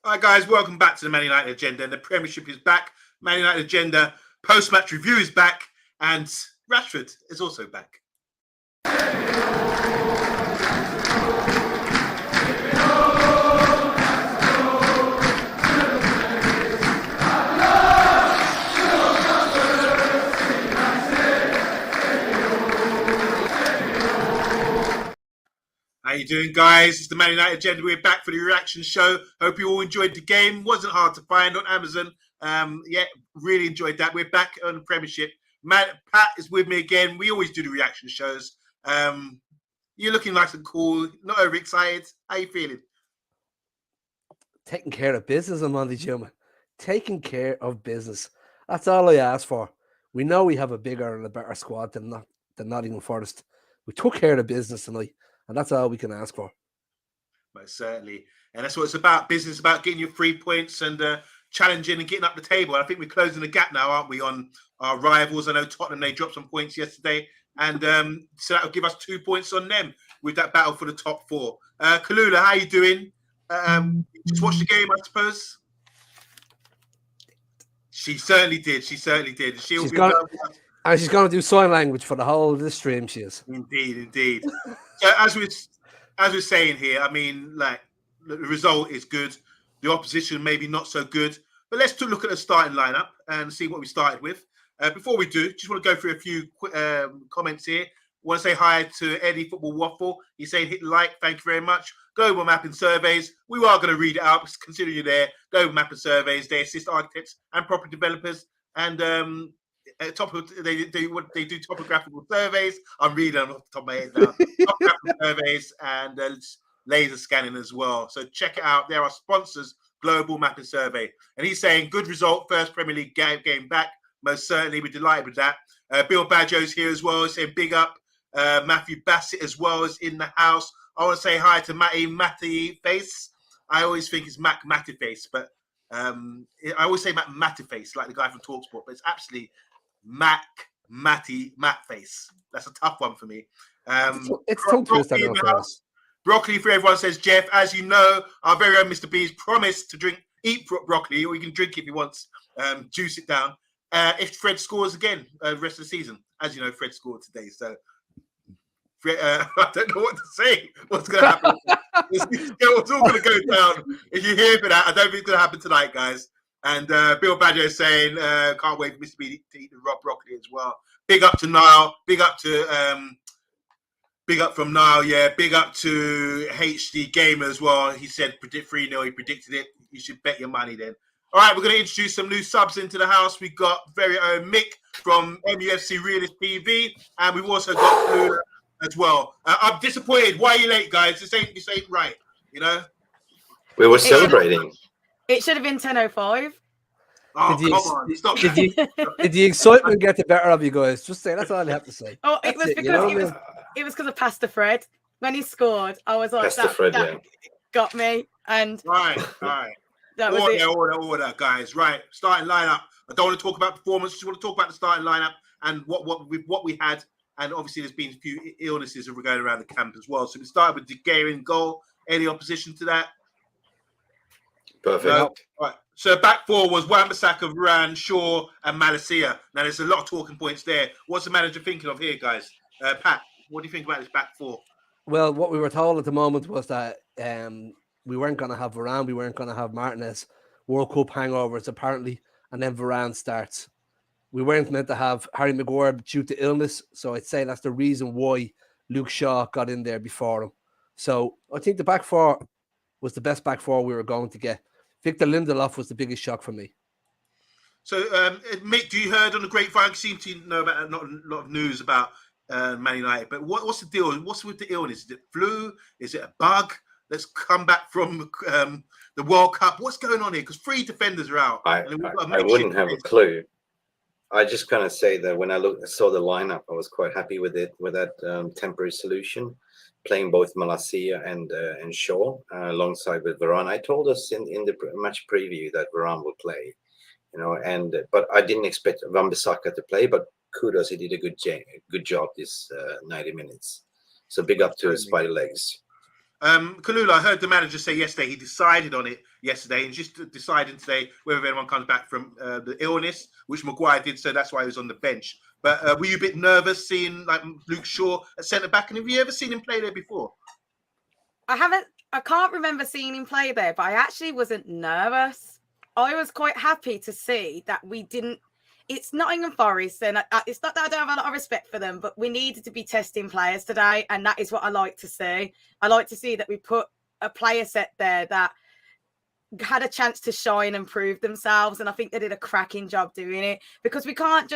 All right, guys, welcome back to the Man United Agenda. The Premiership is back. Man United Agenda post-match review is back, and Rashford is also back. How you doing, guys? It's the Man United Agenda. We're back for the reaction show. Hope you all enjoyed the game. Wasn't hard to find on Amazon. Really enjoyed that. We're back on the Premiership. Pat is with me again. We always do the reaction shows. You're looking nice and cool. Not overexcited. How you feeling? Taking care of business, Omundi Juma. Taking care of business. That's all I ask for. We know we have a bigger and a better squad than Nottingham Forest. We took care of the business tonight, and that's all we can ask for. Most certainly. And that's what it's about. Business, about getting your 3 points and challenging and getting up the table. I think we're closing the gap now, aren't we, on our rivals? I know Tottenham, they dropped some points yesterday. And so that will give us 2 points on them with that battle for the top four. Kalula, how you doing? Just watched the game, I suppose? She certainly did. She's going to do sign language for the whole of this stream. She is. Indeed. So as we're saying here, I mean, like, the result is good. The opposition maybe not so good. But let's look at the starting lineup and see what we started with. Before we do, just want to go through a few comments here. Want to say hi to Eddie Football Waffle. He's saying hit like. Thank you very much. Global Mapping Surveys. We are going to read it out. Consider you there. Global Mapping Surveys. They assist architects and property developers. And they do topographical surveys. I'm reading them off the top of my head now. Topographical surveys and laser scanning as well. So check it out. There are sponsors. Global Mapping Survey. And he's saying good result. First Premier League game back. Most certainly, we're delighted with that. Bill Badjo's here as well. He's saying big up. Matthew Bassett as well is in the house. I want to say hi to Matty Face. I always think it's Matty Face, but I always say Matty Face, like the guy from TalkSport, but it's actually Matty Face. That's a tough one for me. It's tongue twister. Broccoli for everyone, says Jeff. As you know, our very own Mr. B's promised to eat broccoli, or you can drink if he wants. Juice it down. If Fred scores again the rest of the season. As you know, Fred scored today, so I don't know what to say. What's going to happen? It's all going to go down. If you're here for that, I don't think it's going to happen tonight, guys. And Bill Badger is saying, can't wait for Mr. B to eat the raw broccoli as well. Big up to Niall. Big up from Niall, yeah. Big up to HD Gamer as well. He said predict 3-0. He predicted it. You should bet your money then. All right, we're going to introduce some new subs into the house. We've got very own Mick from MUFC Realist TV, and we've also got Blue as well. I'm disappointed. Why are you late, guys? This ain't right, you know? We were celebrating. It should have been 10:05. Oh, come on. Stop that. Did the excitement get the better of you guys? Just say, that's all I have to say. Oh, it was because it was because of Pastor Fred. When he scored, I was like, that got me. And Right. That was it. Order, guys. Right, starting lineup. I don't want to talk about performance. Just want to talk about the starting lineup and what we had. And obviously, there's been a few illnesses that were going around the camp as well. So we started with De Gea in goal. Any opposition to that? Perfect. No? Right. So back four was Wan-Bissaka, Varane, Shaw, and Malacia. Now there's a lot of talking points there. What's the manager thinking of here, guys? Pat, what do you think about this back four? Well, what we were told at the moment was that we weren't going to have Varane, we weren't going to have Martinez. World Cup hangovers, apparently, and then Varane starts. We weren't meant to have Harry Maguire due to illness, so I'd say that's the reason why Luke Shaw got in there before him. So I think the back four was the best back four we were going to get. Victor Lindelof was the biggest shock for me. So, Mick, you heard on the grapevine? You seem to know about not a lot of news about Man United, but what's the deal? What's with the illness? Is it flu? Is it a bug that's come back from the World Cup? What's going on here? Because 3 defenders are out. I wouldn't have a clue. I just kind of say that when I saw the lineup, I was quite happy with it, with that temporary solution, playing both Malacia and Shaw alongside with Varane. I told us in the match preview that Varane would play, you know, but I didn't expect Wan-Bissaka to play. But kudos, he did a good job this 90 minutes. So big up to his spider legs. Kalula, I heard the manager say yesterday he decided on it yesterday and just deciding today whether anyone comes back from the illness, which Maguire did, so that's why he was on the bench. But were you a bit nervous seeing like Luke Shaw at centre back? And have you ever seen him play there before? I can't remember seeing him play there, but I actually wasn't nervous. I was quite happy to see that we didn't. It's Nottingham Forest, and it's not that I don't have a lot of respect for them, but we needed to be testing players today, and that is what I like to see. I like to see that we put a player set there that had a chance to shine and prove themselves, and I think they did a cracking job doing it, because we can't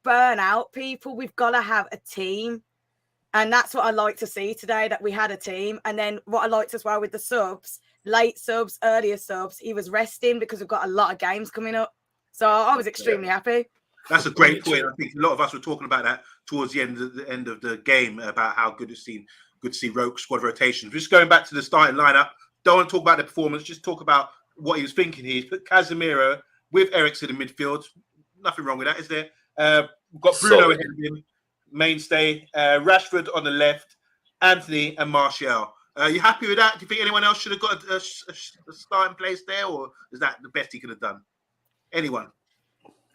burn out people. We've got to have a team, and that's what I like to see today, that we had a team. And then what I liked as well with the subs, late subs, earlier subs, he was resting because we've got a lot of games coming up. So I was extremely happy. That's a great point. I think a lot of us were talking about that towards the end of the game, about how good to see squad rotations. Just going back to the starting lineup, don't want to talk about the performance, just talk about what he was thinking here. He's put Casemiro with Eriksen in midfield. Nothing wrong with that, is there? We've got Bruno ahead of him, mainstay, Rashford on the left, Anthony and Martial. Are you happy with that? Do you think anyone else should have got a starting place there, or is that the best he could have done? Anyone?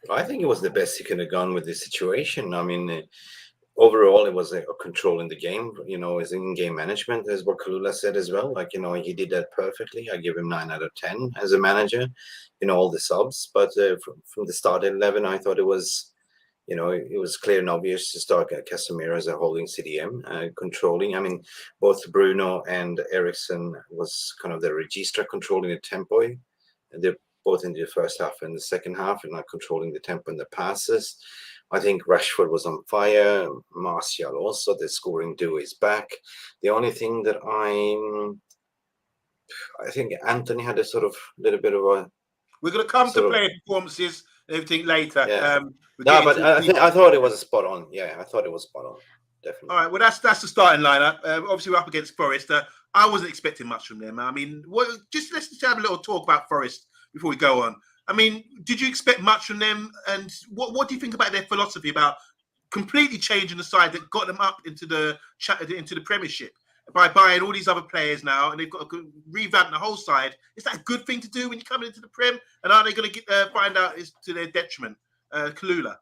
I think it was the best he could have gone with the situation. I mean, overall, it was a control in the game. You know, his in-game management, as what Kalula said as well. Like, you know, he did that perfectly. I give him 9 out of 10 as a manager. You know, all the subs. But from the start at 11, I thought it was, you know, it was clear and obvious to start Casemiro as a holding CDM, controlling. I mean, both Bruno and Eriksen was kind of the registra, controlling the tempo. They're both in the first half and the second half, and not controlling the tempo and the passes. I think Rashford was on fire. Martial also. The scoring duo is back. The only thing that I think Anthony had a sort of little bit of a. We're going to come to player performances and everything later. Yeah. No, but I thought it was spot on. Yeah, I thought it was spot on. Definitely. All right. Well, that's the starting lineup. Obviously, we're up against Forest. I wasn't expecting much from them. I mean, let's just have a little talk about Forest before we go on. I mean, did you expect much from them? And what do you think about their philosophy about completely changing the side that got them up into the Premiership by buying all these other players now, and they've got to revamp the whole side? Is that a good thing to do when you're coming into the Prem? And are they going to find out it's to their detriment? Kalula?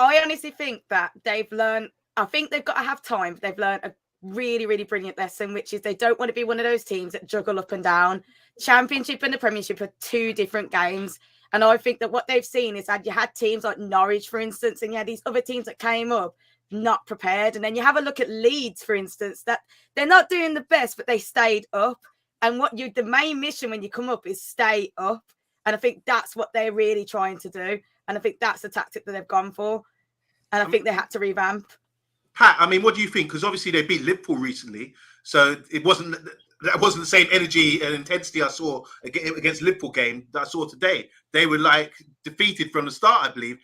I honestly think that they've learned. I think they've got to have time. They've learned a really, really brilliant lesson, which is they don't want to be one of those teams that juggle up and down. Championship and the Premiership are 2 different games. And I think that what they've seen is that you had teams like Norwich, for instance, and you had these other teams that came up not prepared. And then you have a look at Leeds, for instance, that they're not doing the best, but they stayed up. And the main mission when you come up is stay up. And I think that's what they're really trying to do. And I think that's the tactic that they've gone for. And I think they had to revamp. Pat, I mean, what do you think? Because obviously they beat Liverpool recently, so that wasn't the same energy and intensity I saw against Liverpool game that I saw today. They were like defeated from the start, I believe.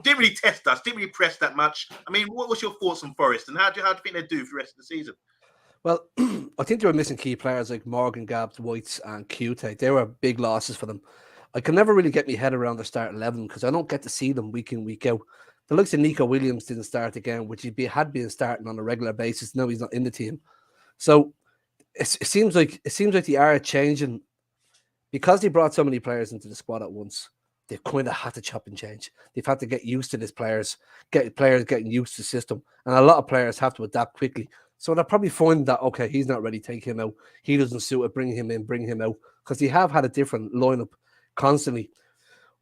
Didn't really test us, didn't really press that much. I mean, what was your thoughts on Forest, and how do you think they do for the rest of the season? Well, I think they were missing key players like Morgan, Gabs, Whites, and Qt. They were big losses for them. I can never really get my head around their start 11 because I don't get to see them week in, week out. The looks of Nico Williams didn't start again, which he had been starting on a regular basis. No, he's not in the team. So it seems like they are changing because they brought so many players into the squad at once. They've kind of had to chop and change. They've had to get used to this getting used to the system. And a lot of players have to adapt quickly. So they'll probably find that, okay, he's not ready, take him out. He doesn't suit it, bring him in, bring him out. Because they have had a different lineup constantly.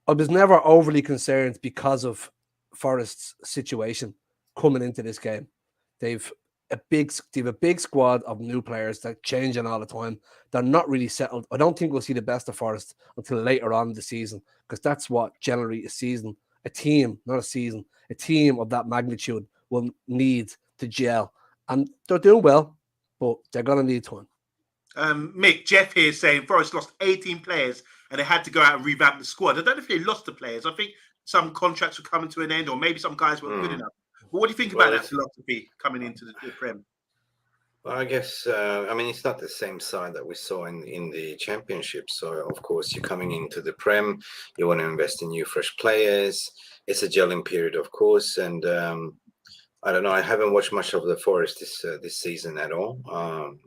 I was never overly concerned because of Forest's situation coming into this game. They've a big squad of new players that changing all the time. They're not really settled. I don't think we'll see the best of Forest until later on in the season, because that's what generally a team of that magnitude will need to gel. And they're doing well, but they're going to need time. Mick, Jeff here saying Forest lost 18 players and they had to go out and revamp the squad. I don't know if they lost the players. I think some contracts were coming to an end, or maybe some guys weren't good enough. But what do you think about that philosophy coming into the Prem? Well, I guess, I mean, it's not the same side that we saw in the Championship. So, of course, you're coming into the Prem, you want to invest in new, fresh players. It's a gelling period, of course. And I don't know. I haven't watched much of the Forest this season at all.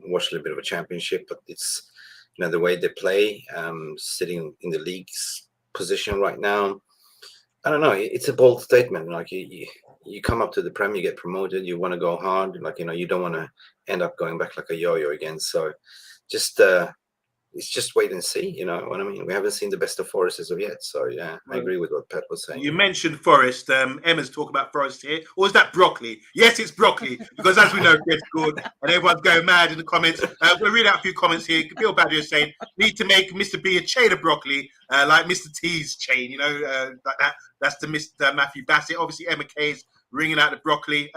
Watched a little bit of a championship, but it's the way they play, sitting in the league's position right now. I don't know. It's a bold statement. Like you come up to the Prem, you get promoted, you want to go hard. Like you don't want to end up going back like a yo-yo again. So, just it's just wait and see. You know what I mean? We haven't seen the best of Forest as of yet. So yeah, I agree with what Pat was saying. You mentioned Forest. Emma's talking about Forest here. Or is that broccoli? Yes, it's broccoli. Because as we know, Fred's good. And everyone's going mad in the comments. We'll read out a few comments here. Bill Badger is saying, need to make Mr. B a chain of broccoli, like Mr. T's chain. You know, like that. That's the Mr. Matthew Bassett. Obviously, Emma K's ringing out the broccoli.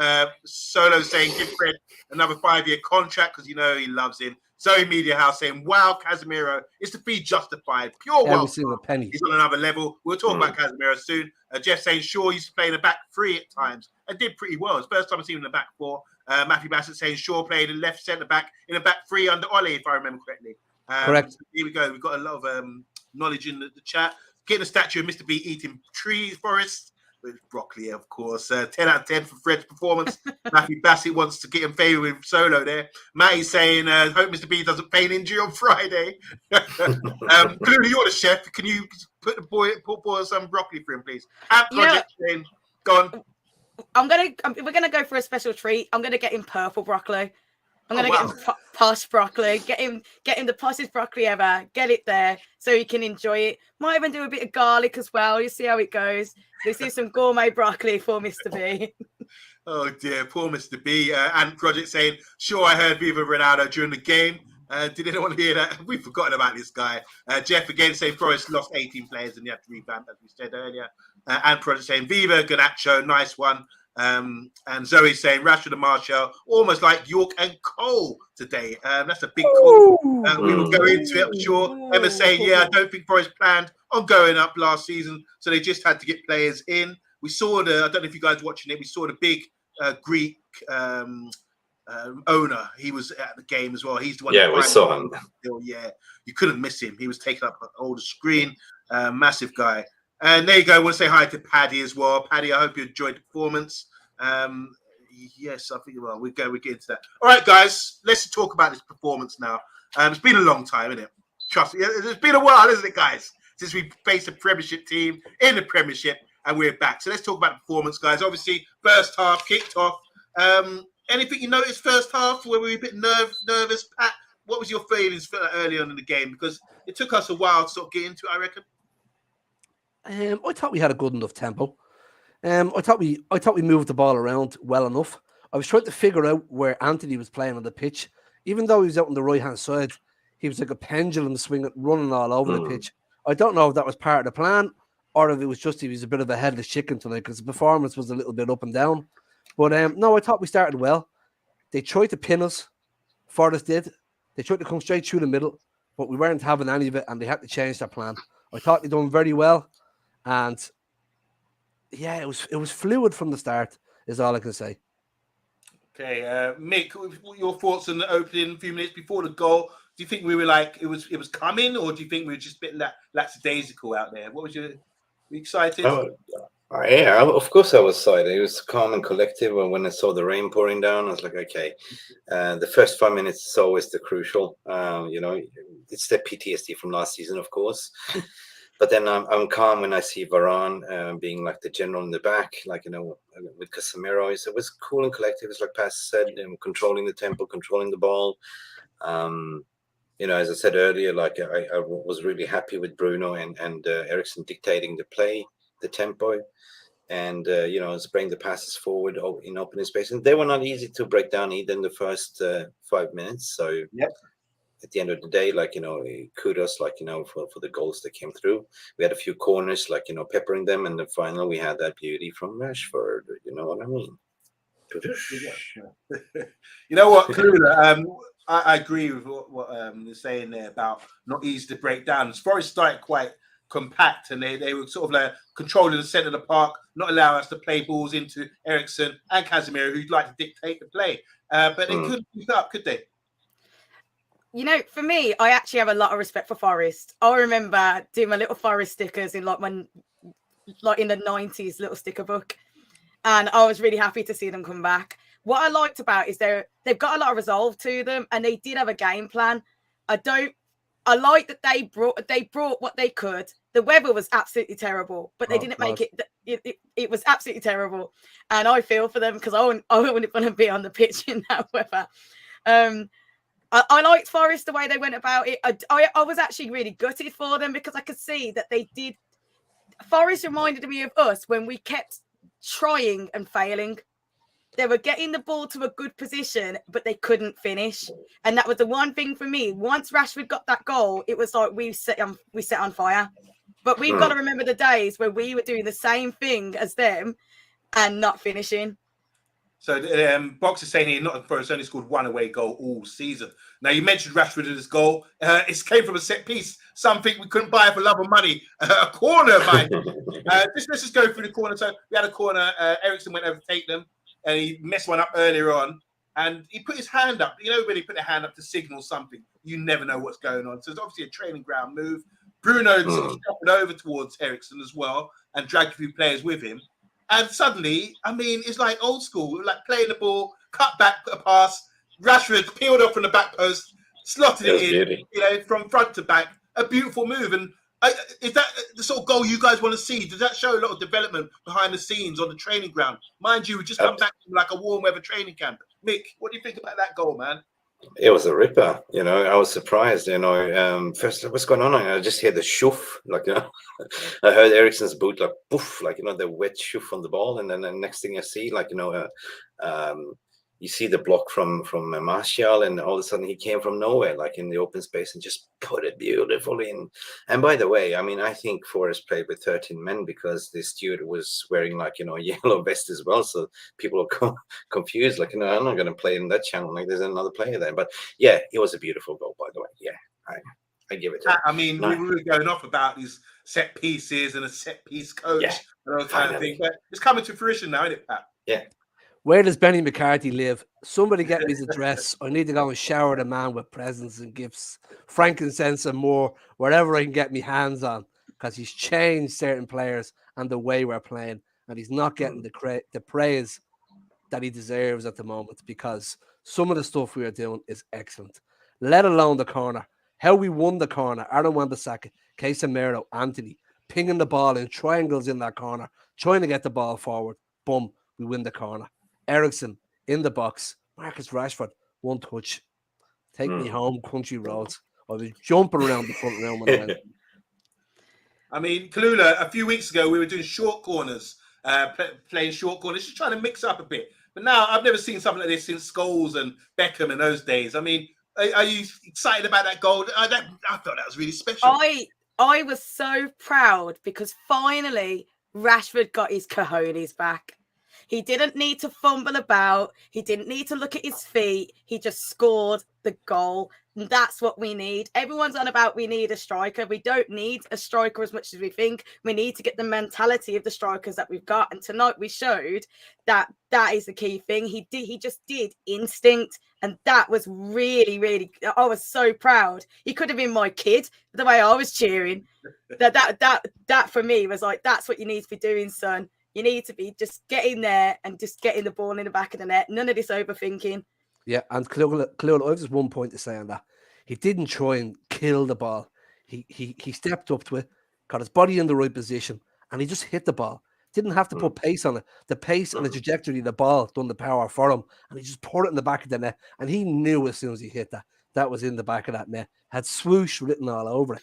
Solo saying, give Fred another 5-year contract because, he loves him. Zoe Media House saying, wow, Casemiro is to be justified. Pure Every single penny. He's on another level. We'll talk about Casemiro soon. Jeff saying, Shaw used to play in the back three at times and did pretty well. It's the first time I've seen him in the back four. Matthew Bassett saying Shaw played in left centre back in the back three under Ollie, if I remember correctly. Correct. So here we go. We've got a lot of knowledge in the chat. Getting a statue of Mr. B eating trees, Forest. With broccoli, of course. 10 out of 10 for Fred's performance. Matthew Bassett wants to get in favour with Solo there. Matty's saying, hope Mr. B doesn't feign injury on Friday. Clearly, you're the chef. Can you put boil some broccoli for him, please? Project saying, go on. We're gonna go for a special treat. I'm gonna get him purple broccoli. I'm gonna get him posh broccoli. Get him the poshest broccoli ever. Get it there so he can enjoy it. Might even do a bit of garlic as well. You see how it goes. This is some gourmet broccoli for Mr. B. Oh dear, poor Mr. B. And Project saying, sure, I heard Viva Ronaldo during the game. Did anyone hear that? We've forgotten about this guy. Jeff again saying Forest lost 18 players and you have to revamp, as we said earlier. And Project saying Viva Garnacho, nice one. And Zoe saying Rashford and Marshall almost like York and Cole today. That's a big call. We will go into it, I'm sure. Emma saying, yeah, I don't think Forest planned on going up last season, so they just had to get players in. We saw I don't know if you guys watching it, we saw the big Greek owner. He was at the game as well. He's the one. Yeah, we saw him. Yeah, you couldn't miss him. He was taking up all the screen. Massive guy. And there you go. I want to say hi to Paddy as well. Paddy, I hope you enjoyed the performance. Yes, I think we get into that. All right, guys, let's talk about this performance now. It's been a long time, isn't it? Trust me, it's been a while, isn't it, guys? Since we faced a Premiership team in the Premiership, and we're back. So let's talk about the performance, guys. Obviously, first half kicked off. Anything you noticed first half where we were a bit nervous? Pat, what was your feelings early on in the game? Because it took us a while to sort of get into it, I reckon. I thought we had a good enough tempo. I thought we moved the ball around well enough. I was trying to figure out where Anthony was playing on the pitch. Even though he was out on the right-hand side, he was like a pendulum swinging, running all over the pitch. I don't know if that was part of the plan or if it was just he was a bit of a headless chicken tonight because the performance was a little bit up and down. But no, I thought we started well. They tried to pin us. Forrest did. They tried to come straight through the middle, but we weren't having any of it, and they had to change their plan. I thought they done very well. And yeah, it was fluid from the start, is all I can say. Okay, Mick, what your thoughts on the opening few minutes before the goal? Do you think we were like it was coming, or do you think we were just a bit lackadaisical out there? What was were you excited? Yeah, of course I was excited. It was calm and collective, and when I saw the rain pouring down, I was like, okay. The first 5 minutes is always the crucial. It's the PTSD from last season, of course. But then I'm calm when I see Varane being like the general in the back, with Casemiro. It was cool and collective. It's like Pass said, controlling the tempo, controlling the ball. As I said earlier, I was really happy with Bruno and Eriksen dictating the play, the tempo, and spraying the passes forward in opening space. And they were not easy to break down either in the first 5 minutes. So yep. At the end of the day, kudos, for the goals that came through. We had a few corners, peppering them, and then finally we had that beauty from Rashford. You know what I mean? You know what, Klula, I agree with what you're saying there about not easy to break down. Forest started quite compact, and they were sort of like controlling the centre of the park, not allowing us to play balls into Eriksen and Casemiro, who'd like to dictate the play. But they couldn't keep up, could they? For me, I actually have a lot of respect for Forest. I remember doing my little Forest stickers in in the 90s little sticker book. And I was really happy to see them come back. What I liked about is they've got a lot of resolve to them, and they did have a game plan. I like that they brought what they could. The weather was absolutely terrible, but they didn't make it. It was absolutely terrible, and I feel for them because I wouldn't want to be on the pitch in that weather. I liked Forest the way they went about it. I was actually really gutted for them because I could see that they did. Forest reminded me of us when we kept trying and failing. They were getting the ball to a good position, but they couldn't finish. And that was the one thing for me. Once Rashford got that goal, it was like we set on fire. But we've got to remember the days where we were doing the same thing as them and not finishing. So Box is saying here, Nottingham Forest only scored one away goal all season. Now, you mentioned Rashford in this goal. It came from a set piece, something we couldn't buy for love of money. A corner, mind you. Let's just go through the corner. So we had a corner. Ericsson went over to take them, and he messed one up earlier on. And he put his hand up. You know, when he put a hand up to signal something, you never know what's going on. So it's obviously a training ground move. Bruno sort of stepping over towards Ericsson as well and dragged a few players with him. And suddenly, I mean, it's like old school, like playing the ball, cut back, a pass. Rashford peeled off from the back post, slotted it in, beauty. you know, from front to back. A beautiful move. And is that the sort of goal you guys want to see? Does that show a lot of development behind the scenes on the training ground? Mind you, we just come back from like a warm weather training camp. Mick, what do you think about that goal, man? It was a ripper, you know. I was surprised, you know. First, what's going on? I just hear the shoof, like, you know. I heard Ericsson's boot, like, poof, like, you know, the wet shoof on the ball, and then the next thing I see, like, you know, you see the block from Martial, and all of a sudden he came from nowhere, like in the open space, and just put it beautifully in. And by the way, I mean, I think Forest played with 13 men because the steward was wearing, like, you know, a yellow vest as well. So people are confused, like, you know, I'm not going to play in that channel. Like, there's another player there. But yeah, it was a beautiful goal, by the way. Yeah, I give it to him. I mean, we were going off about these set pieces and a set piece coach and all kind of thing, but it's coming to fruition now, isn't it, Pat? Yeah. Where does Benny McCarthy live? Somebody get me his address. I need to go and shower the man with presents and gifts, frankincense and more, wherever I can get me hands on, because he's changed certain players and the way we're playing, and he's not getting the praise that he deserves at the moment, because some of the stuff we are doing is excellent, let alone the corner. How we won the corner, Aaron Wan-Bissaka, Casemiro, Anthony, pinging the ball in triangles in that corner, trying to get the ball forward. Boom, we win the corner. Ericsson in the box. Marcus Rashford, one touch. Take me home, country roads. I was jumping around the front room when I went. I mean, Kalula, a few weeks ago, we were doing short corners, playing short corners, just trying to mix up a bit. But now I've never seen something like this since Scholes and Beckham in those days. I mean, are you excited about that goal? I thought that was really special. I was so proud because finally Rashford got his cojones back. He didn't need to fumble about. He didn't need to look at his feet. He just scored the goal. And that's what we need. Everyone's on about we need a striker. We don't need a striker as much as we think. We need to get the mentality of the strikers that we've got. And tonight we showed that that is the key thing. He just did instinct. And that was really, really, I was so proud. He could have been my kid, the way I was cheering. That for me was like, that's what you need to be doing, son. You need to be just getting there and just getting the ball in the back of the net. None of this overthinking. Yeah, and Claude, I have just one point to say on that. He didn't try and kill the ball. He stepped up to it, got his body in the right position, and he just hit the ball. Didn't have to put pace on it. The pace and the trajectory of the ball done the power for him, and he just put it in the back of the net. And he knew as soon as he hit that was in the back of that net. Had swoosh written all over it.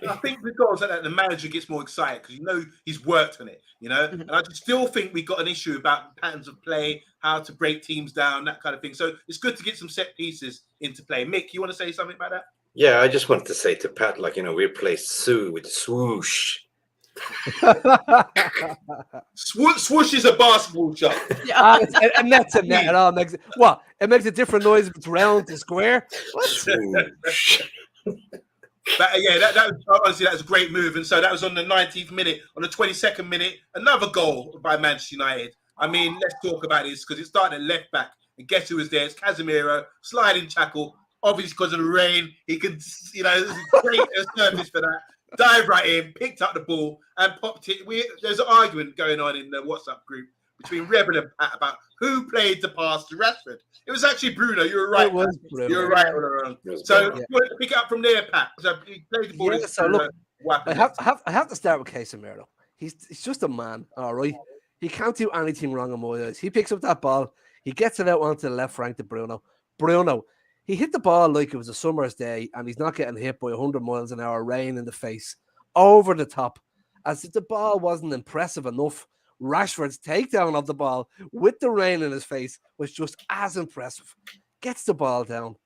I think with goals like that, the manager gets more excited because you know he's worked on it, you know. And I still think we got an issue about patterns of play, how to break teams down, that kind of thing. So it's good to get some set pieces into play. Mick, you want to say something about that? Yeah, I just wanted to say to Pat, like, you know, we replaced Sue with swoosh. Swoosh is a basketball shot. And that's a net. It all makes it. What? It makes a different noise if it's round to square. What? Swoosh. But yeah, that was honestly, that was a great move. And so that was on the 19th minute. On the 22nd minute, another goal by Manchester United. I mean, let's talk about this because it started at left back. And guess who was there? It's Casemiro, sliding tackle. Obviously, because of the rain, he could, you know, there's a great surface for that. Dive right in, picked up the ball and popped it. There's an argument going on in the WhatsApp group between Rebel and Pat about who played the pass to Rashford. It was actually Bruno. You were right. It was Bruno. You were right all around. So you want to pick it up from there, Pat. So he played the ball. Yeah, so look, I have to start with Casemiro. He's just a man, all right? He can't do anything wrong in my eyes. He picks up that ball. He gets it out onto the left flank to Bruno. Bruno, he hit the ball like it was a summer's day, and he's not getting hit by 100 miles an hour rain in the face. Over the top. As if the ball wasn't impressive enough, Rashford's takedown of the ball with the rain in his face was just as impressive. Gets the ball down.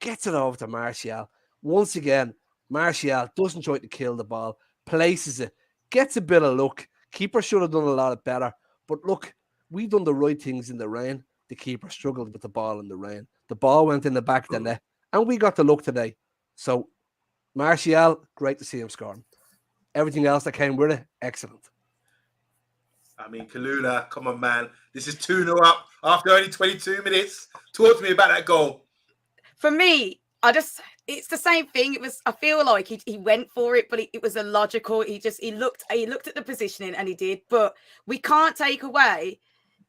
Gets it over to Martial. Once again, Martial doesn't try to kill the ball. Places it. Gets a bit of luck. Keeper should have done a lot better. But look, we done the right things in the rain. The keeper struggled with the ball in the rain. The ball went in the back of the net. And we got the luck today. So, Martial, great to see him scoring. Everything else that came with it, excellent. I mean, Kalula, come on, man. This is 2-0 up after only 22 minutes. Talk to me about that goal. For me, it's the same thing. I feel like he went for it, but it was illogical. He looked at the positioning and he did. But we can't take away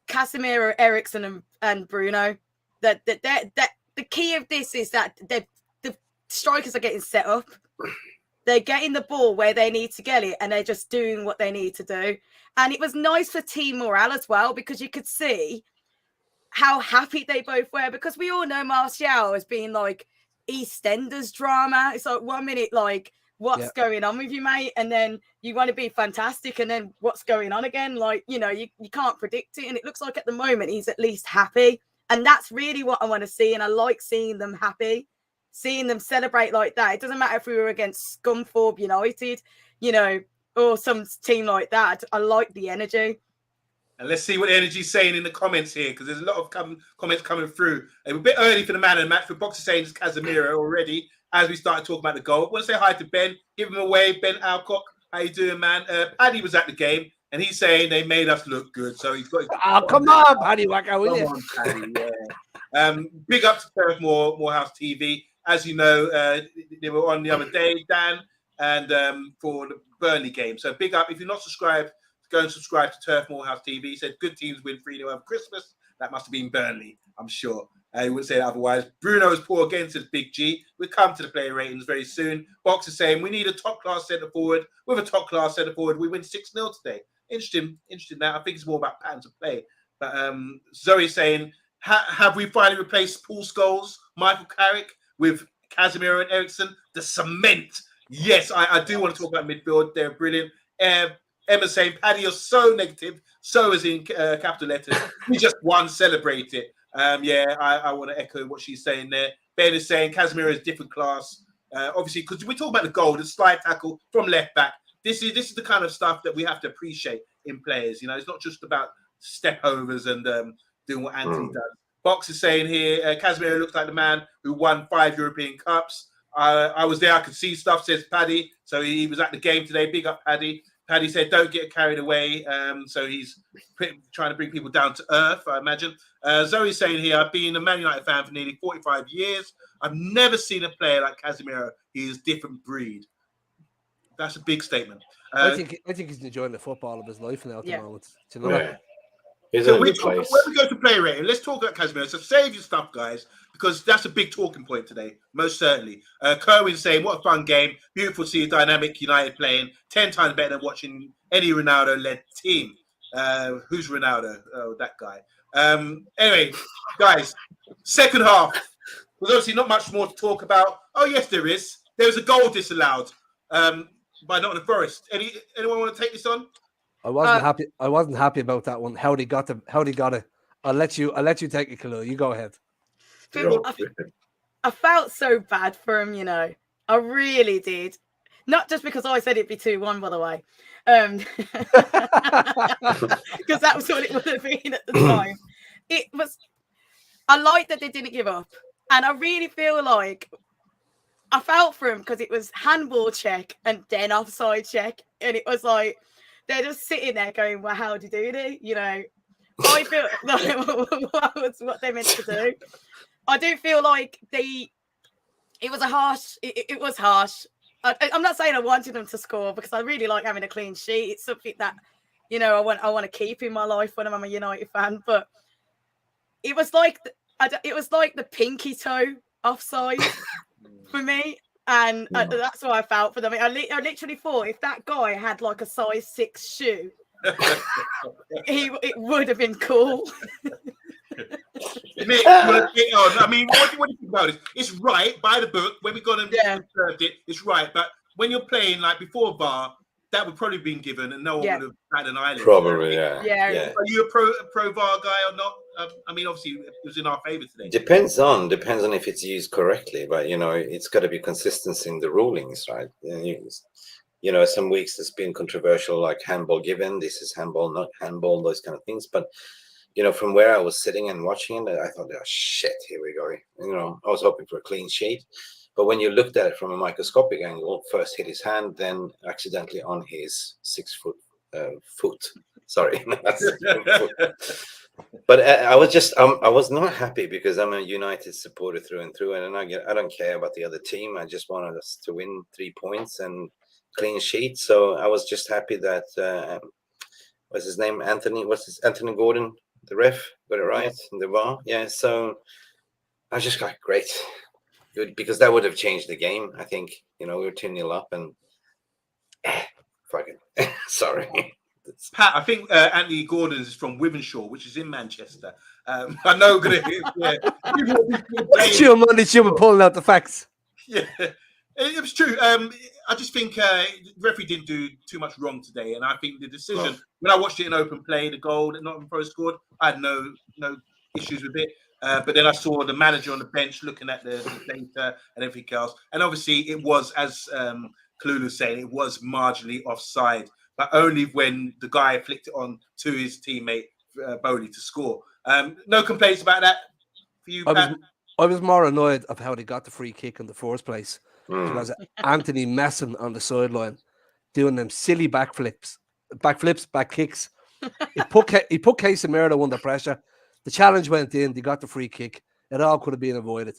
Casemiro, Eriksen, and Bruno. That the key of this is that the strikers are getting set up. They're getting the ball where they need to get it, and they're just doing what they need to do. And it was nice for team morale as well, because you could see how happy they both were, because we all know Martial as being like EastEnders drama. It's like 1 minute, like, what's going on with you, mate? And then you want to be fantastic, and then what's going on again? Like, you can't predict it. And it looks like at the moment he's at least happy. And that's really what I want to see. And I like seeing them happy. Seeing them celebrate like that. It doesn't matter if we were against Scunthorpe United, or some team like that. I like the energy. And let's see what the energy's saying in the comments here, because there's a lot of comments coming through. It was a bit early for the man of the match. For Boxer saying it's Casemiro already, as we started talking about the goal. I want to say hi to Ben. Give him a wave, Ben Alcock. How you doing, man? Paddy was at the game, and he's saying they made us look good. So he's got. Come on, Paddy Wacko, will you? Come on, Paddy, yeah. Big up to Turf Morehouse TV. As you know, they were on the other day, Dan, and for the Burnley game. So big up. If you're not subscribed, go and subscribe to Turf Morehouse TV. He said good teams win 3-0 over Christmas. That must have been Burnley, I'm sure. He wouldn't say that otherwise. Bruno's poor again, says Big G. We'll come to the player ratings very soon. Box is saying we need a top-class centre-forward. With a top-class centre-forward, we win 6-0 today. Interesting that. I think it's more about patterns of play. But Zoe saying, have we finally replaced Paul Scholes, Michael Carrick, with Casemiro and Eriksen? The cement. Yes, I do want to talk about midfield. They're brilliant. Emma saying, Paddy, you're so negative. So is in capital letters. We just won, celebrate it. I want to echo what she's saying there. Ben is saying Casemiro is different class. Obviously, because we talk about the goal, the slide tackle from left back. This is the kind of stuff that we have to appreciate in players. It's not just about step overs and doing what Anthony does. Box is saying here, Casemiro looks like the man who won 5 European Cups. I was there, I could see stuff, says Paddy. So he was at the game today. Big up, Paddy. Paddy said, don't get carried away. So he's trying to bring people down to earth, I imagine. Zoe's saying here, I've been a Man United fan for nearly 45 years. I've never seen a player like Casemiro. He is a different breed. That's a big statement. I think he's enjoying the football of his life now at the moment. Do you know? Yeah. He's So in a when good place. we go to play rating, let's talk about Casemiro. So save your stuff, guys, because that's a big talking point today, most certainly. Kerwin's saying, what a fun game. Beautiful to see a dynamic United playing. 10 times better than watching any Ronaldo-led team. Who's Ronaldo? Oh, that guy. Anyway, guys, second half. There's obviously not much more to talk about. Oh, yes, there is. There was a goal disallowed by Nottingham Forest. Anyone want to take this on? I wasn't happy. I wasn't happy about that one. How they got it. I'll let you take it, Khalil. You go ahead. I felt so bad for him, I really did. Not just because I said it'd be 2-1, by the way. Because that was what it would have been at the time. I like that they didn't give up. And I really feel like I felt for him because it was handball check and then offside check. And it was like, they're just sitting there going, well, how do you do it? I feel like was what they meant to do. I do feel like it was harsh. It was harsh. I'm not saying I wanted them to score because I really like having a clean sheet. It's something that you know, I want to keep in my life when I'm a United fan. But it was like the pinky toe offside for me. And that's what I felt for them. I literally thought if that guy had like a size 6 shoe, it would have been cool. Nick, I mean, what do you think about it? It's right by the book. When we got and observed it, it's right. But when you're playing like before VAR, that would probably been given, and no one would have had an eyelid. Probably, yeah. Are you a pro VAR guy or not? I mean, obviously, it was in our favour today. Depends on if it's used correctly, but you know, it's got to be consistency in the rulings, right? You know, some weeks it's been controversial, like handball given. This is handball, not handball, those kind of things. But you know, from where I was sitting and watching it, I thought, oh shit, here we go. You know, I was hoping for a clean sheet. But when you looked at it from a microscopic angle, first hit his hand, then accidentally on his 6 foot foot. Sorry. But I was not happy because I'm a United supporter through and through, and I don't care about the other team. I just wanted us to win 3 points and clean sheet. So I was just happy that what's his name? Anthony Gordon, the ref, got it right in the VAR. Yeah. So I just got great. Good, because that would have changed the game. I think, you know, we were 2-0 up and fucking sorry. Pat, I think Anthony Gordon is from Wivenshaw, which is in Manchester. I know. Omundi Juma pulling out the facts. Yeah, it was true. I just think the referee didn't do too much wrong today, and I think the decision when I watched it in open play, the goal that Nottingham Forest scored, I had no issues with it. But then I saw the manager on the bench looking at the data and everything else, and obviously it was, as Kalulu was saying, it was marginally offside, but only when the guy flicked it on to his teammate Bowley to score. No complaints about that for you, Pat? I was more annoyed of how they got the free kick in the first place. Because Anthony messing on the sideline, doing them silly back kicks. He put Casemiro under pressure. The challenge went in. They got the free kick. It all could have been avoided.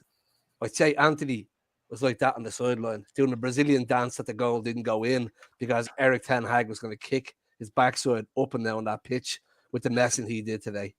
I'd say Anthony was like that on the sideline, doing a Brazilian dance that the goal didn't go in because Eric Ten Hag was going to kick his backside up and down that pitch with the messing he did today.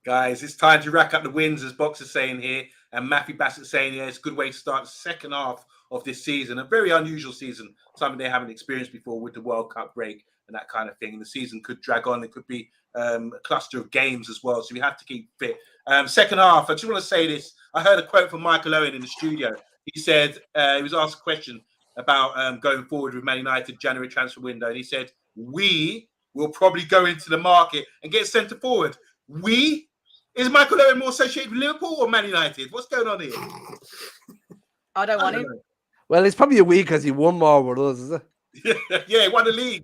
Guys, it's time to rack up the wins, as Box is saying here, and Matthew Bassett saying, yeah, it's a good way to start the second half of this season, a very unusual season, something they haven't experienced before with the World Cup break and that kind of thing. And the season could drag on. It could be a cluster of games as well, so we have to keep fit. Second half, I just want to say this. I heard a quote from Michael Owen in the studio. He said, he was asked a question about going forward with Man United January transfer window, and he said, we will probably go into the market and get centre forward. We? Is Michael Owen more associated with Liverpool or Man United? What's going on here? I don't want him. Well, it's probably a week because he won more with us, is it? Yeah, he won the league.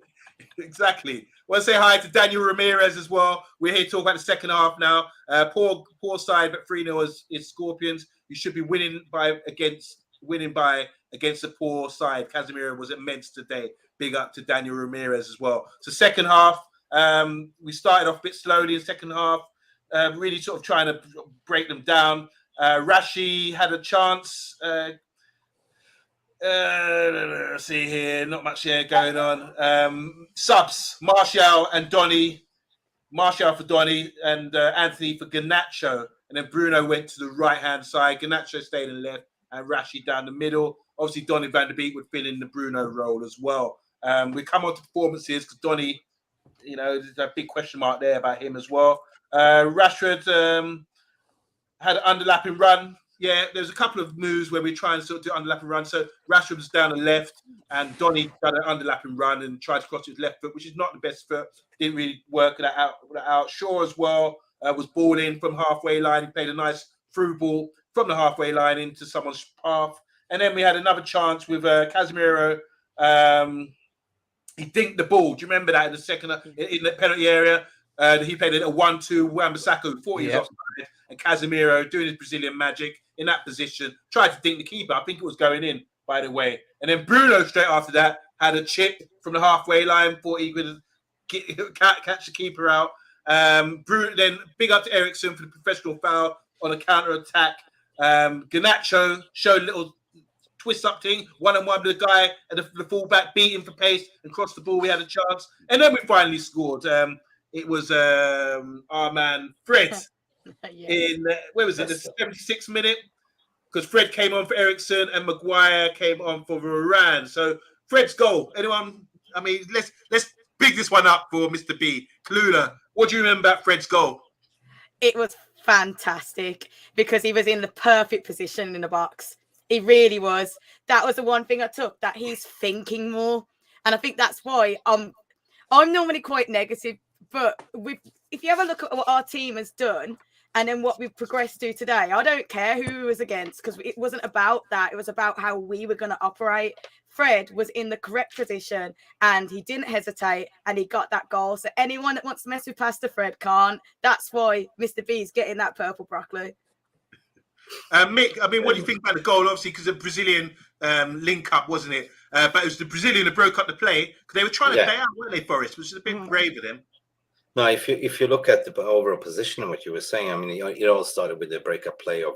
Exactly. Want to say hi to Daniel Ramirez as well. We're here to talk about the second half now. Poor side, but 3-0 is Scorpions. You should be winning against a poor side. Casemiro was immense today. Big up to Daniel Ramirez as well. So second half, we started off a bit slowly in second half, really sort of trying to break them down. Rashi had a chance. Let's see here, not much here going on. Subs, Martial and Donny. Martial for Donny and Anthony for Garnacho. And then Bruno went to the right-hand side. Garnacho stayed in the left and Rashi down the middle. Obviously, Donny van der Beek would fill in the Bruno role as well. We come on to performances because Donny, you know, there's a big question mark there about him as well. Rashford had an underlapping run. Yeah, there's a couple of moves where we try and sort of do underlapping run. So Rashford was down the left and Donny done an underlapping run and tried to cross his left foot, which is not the best foot. Didn't really work that out. Shaw as well was ball in from halfway line. He played a nice through ball from the halfway line into someone's path. And then we had another chance with Casemiro. He dinked the ball. Do you remember that in the second in the penalty area? He played a 1-2 Wan-Bissaka, thought he was offside, and Casemiro doing his Brazilian magic in that position, tried to dink the keeper. I think it was going in, by the way. And then Bruno, straight after that, had a chip from the halfway line, thought he could catch the keeper out. Bruno, then big up to Ericsson for the professional foul on a counter-attack. Garnacho showed a little twist-up thing, one-on-one with the guy and the fullback, beat him for pace and crossed the ball. We had a chance. And then we finally scored. It was our man, Fred, in, where was it, the 76th minute? Because Fred came on for Ericsson and Maguire came on for Varane. So Fred's goal. Anyone? I mean, let's big this one up for Mr. B. Kalula, what do you remember about Fred's goal? It was fantastic because he was in the perfect position in the box. He really was. That was the one thing I took, that he's thinking more. And I think that's why I'm normally quite negative. But if you have a look at what our team has done and then what we've progressed to today, I don't care who it was against, because it wasn't about that. It was about how we were going to operate. Fred was in the correct position and he didn't hesitate and he got that goal. So anyone that wants to mess with Pastor Fred can't. That's why Mr. B is getting that purple broccoli. Mick, I mean, what do you think about the goal? Obviously, because of Brazilian link-up, wasn't it? But it was the Brazilian that broke up the play because they were trying to play out, weren't they, Forrest? Which is a bit brave of them. No, if you look at the overall position and what you were saying, I mean, it all started with the breakup play of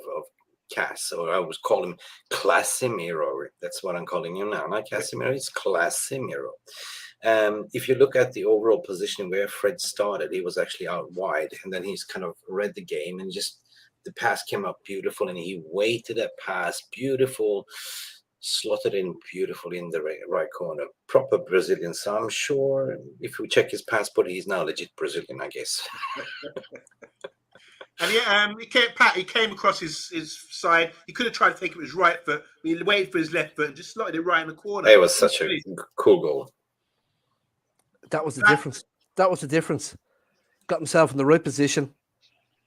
Cass, or I was calling him Casemiro. That's what I'm calling him now. Not Casemiro, it's Casemiro. If you look at the overall position where Fred started, he was actually out wide, and then he's kind of read the game and just the pass came up beautiful, and he waited that pass, beautiful, slotted in beautifully in the right corner. Proper Brazilian. So I'm sure if we check his passport, he's now legit Brazilian, I guess. And yeah, he came across his side. He could have tried to take it with his right foot, but he waited for his left foot and just slotted it right in the corner. It was such a cool goal. That was the difference. That was the difference. Got himself in the right position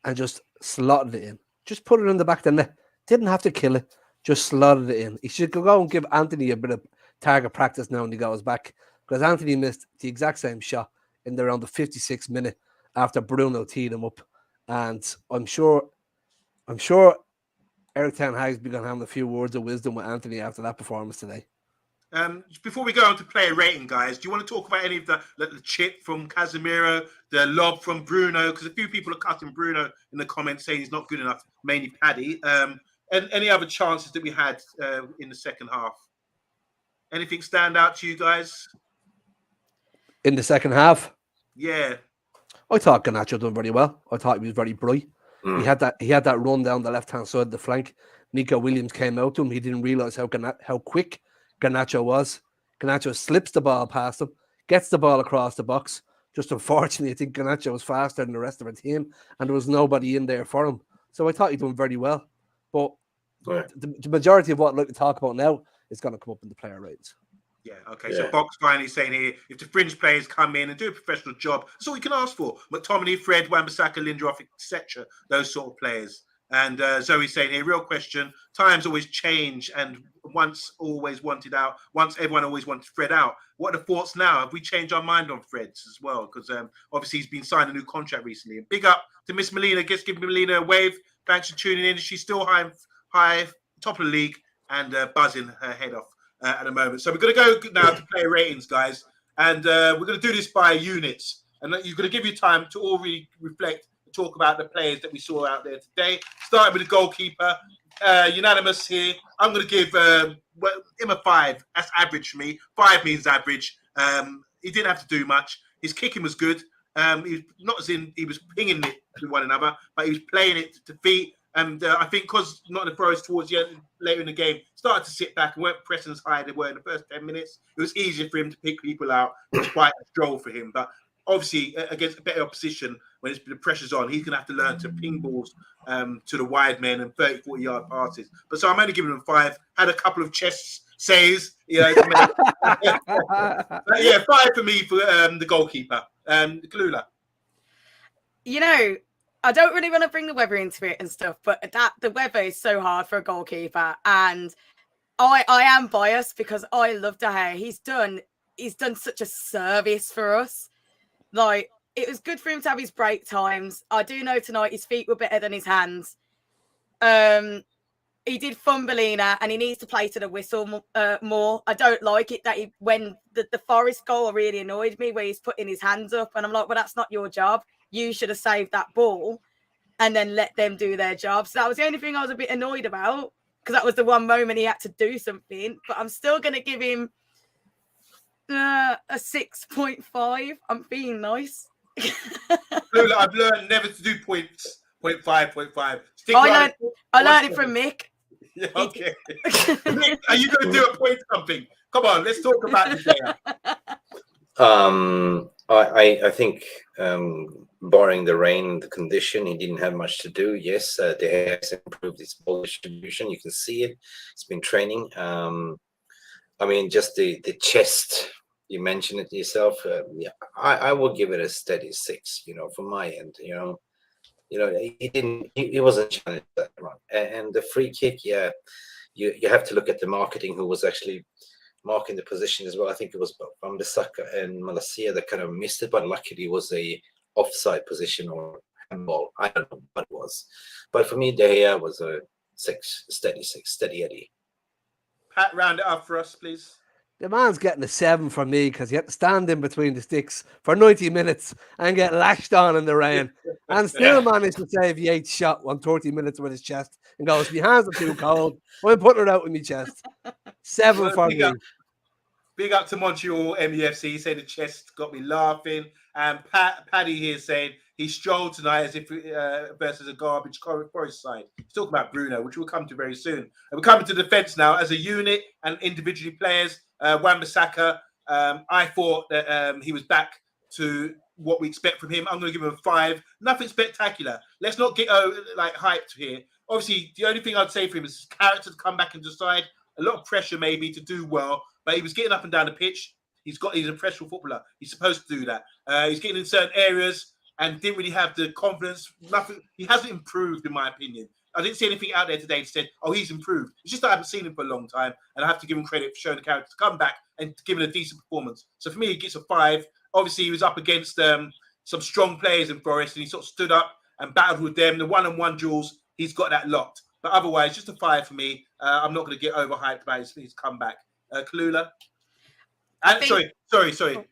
and just slotted it in. Just put it in the back of the net. Didn't have to kill it. Just slotted it in. He should go and give Anthony a bit of target practice now when he goes back, because Anthony missed the exact same shot in around the 56th minute after Bruno teed him up. And I'm sure Eric Ten Hag's begun having a few words of wisdom with Anthony after that performance today. Before we go on to player rating, guys, do you want to talk about any of the chip from Casemiro, the lob from Bruno? Because a few people are cutting Bruno in the comments saying he's not good enough, mainly Paddy. And any other chances that we had in the second half? Anything stand out to you guys? In the second half? Yeah. I thought Garnacho done very well. I thought he was very bright. He had that run down the left-hand side of the flank. Nico Williams came out to him. He didn't realise how quick Garnacho was. Garnacho slips the ball past him, gets the ball across the box. Just unfortunately, I think Garnacho was faster than the rest of the team, and there was nobody in there for him. So I thought he done very well. But the majority of what I'd like to talk about now is going to come up in the player ratings. Yeah, okay. So Box finally saying here, if the fringe players come in and do a professional job, that's all you can ask for. McTominay, Fred, Wan-Bissaka, Lindelof, etc. Those sort of players. And Zoe saying here, real question, times always change and once always wanted out, once everyone always wanted Fred out. What are the thoughts now? Have we changed our mind on Fred's as well? Because obviously he's been signed a new contract recently. And big up to Miss Melina. Just give Melina a wave. Thanks for tuning in. She's still high, top of the league and buzzing her head off at the moment. So we're going to go now to player ratings, guys. And we're going to do this by units. And you're going to give you time to all really reflect and talk about the players that we saw out there today. Starting with the goalkeeper. Unanimous here. I'm going to give him a 5. That's average for me. 5 means average. He didn't have to do much. His kicking was good. He was not as in he was pinging it to one another, but he was playing it to feet. And I think because Nottingham Forest towards the end, later in the game, started to sit back and weren't pressing as high as they were in the first 10 minutes, it was easier for him to pick people out. It was quite a stroll for him. But obviously, against a better opposition, when the pressure's on, he's going to have to learn to ping balls to the wide men and 30, 40-yard passes. But so I'm only giving him 5. Had a couple of chest saves. But yeah, 5 for me for the goalkeeper. Kalula. I don't really want to bring the weather into it and stuff, but the weather is so hard for a goalkeeper, and I am biased because I love De Gea. He's done such a service for us. Like, it was good for him to have his break times. I do know tonight his feet were better than his hands. He did Fumbelina, and he needs to play to the whistle more. I don't like it that when the Forest goal really annoyed me, where he's putting his hands up, and I'm like, well, that's not your job. You should have saved that ball and then let them do their job. So that was the only thing I was a bit annoyed about. because that was the one moment he had to do something. But I'm still going to give him a 6.5. I'm being nice. Lola, I've learned never to do points. 0.5. I learned it from Mick. Yeah, okay. Mick, are you going to do a point something? Come on, let's talk about this later. I think, barring the rain, the condition, he didn't have much to do. Yes, De Gea has improved his ball distribution. You can see it. It's been training. I mean, just the chest. You mentioned it yourself. Yeah, I will give it a steady 6. You know, from my end. You know, he wasn't challenged that run. And the free kick, yeah, you have to look at the marketing. Who was actually marking the position as well. I think it was Wan-Bissaka and Malacia that kind of missed it, but luckily it was a offside position or handball. I don't know what it was. But for me, De Gea was a 6, steady 6, steady Eddie. Pat, round it up for us, please. The man's getting a 7 from me because he had to stand in between the sticks for 90 minutes and get lashed on in the rain. And still managed to save Yates' shot on 30 minutes with his chest and goes, my hands are too cold. I'm putting it out with my chest. 7 for me. Big up to Montreal MEFC. He said the chest got me laughing. And Paddy here saying he strolled tonight as if versus a garbage Forest side. He's talking about Bruno, which we'll come to very soon. And we're coming to defence now as a unit and individually players. Wan-Bissaka, I thought that he was back to what we expect from him. I'm going to give him a 5. Nothing spectacular. Let's not get hyped here. Obviously, the only thing I'd say for him is his character to come back and decide. A lot of pressure maybe to do well, but he was getting up and down the pitch. He's a professional footballer. He's supposed to do that. He's getting in certain areas and didn't really have the confidence. Nothing. He hasn't improved, in my opinion. I didn't see anything out there today that said, "Oh, he's improved." It's just that I haven't seen him for a long time, and I have to give him credit for showing the character to come back and giving a decent performance. So for me, he gets a 5. Obviously, he was up against some strong players in Forest, and he sort of stood up and battled with them. The one-on-one duels, he's got that locked. But otherwise, just a 5 for me. I'm not going to get overhyped about his comeback. Kalula. And sorry. Oh,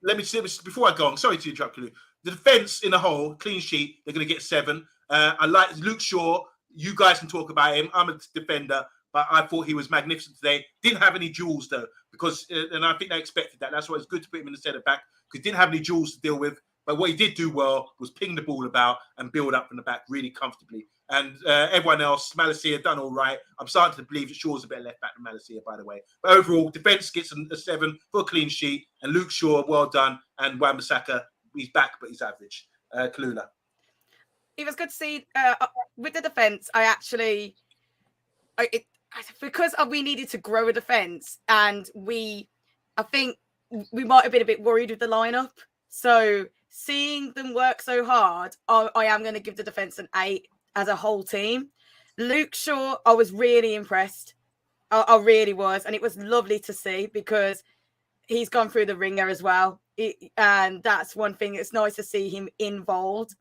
Let me say this before I go on. Sorry to interrupt, Kalula. The defense in a whole, clean sheet, they're going to get 7. I like Luke Shaw. You guys can talk about him. I'm a defender, but I thought he was magnificent today. Didn't have any duels though, because and I think they expected that. That's why it's good to put him in the centre back because he didn't have any duels to deal with. But what he did do well was ping the ball about and build up from the back really comfortably. And everyone else, Malacia done all right. I'm starting to believe that Shaw's a better left back than Malacia, by the way. But overall, defence gets a 7 for a clean sheet. And Luke Shaw, well done. And Wan-Bissaka, he's back, but he's average. Kalula. It was good to see with the defence. Because we needed to grow a defence, and I think we might have been a bit worried with the lineup. So seeing them work so hard, I am going to give the defence an 8 as a whole team. Luke Shaw, I was really impressed. I really was, and it was lovely to see because he's gone through the ringer as well, and that's one thing. It's nice to see him involved.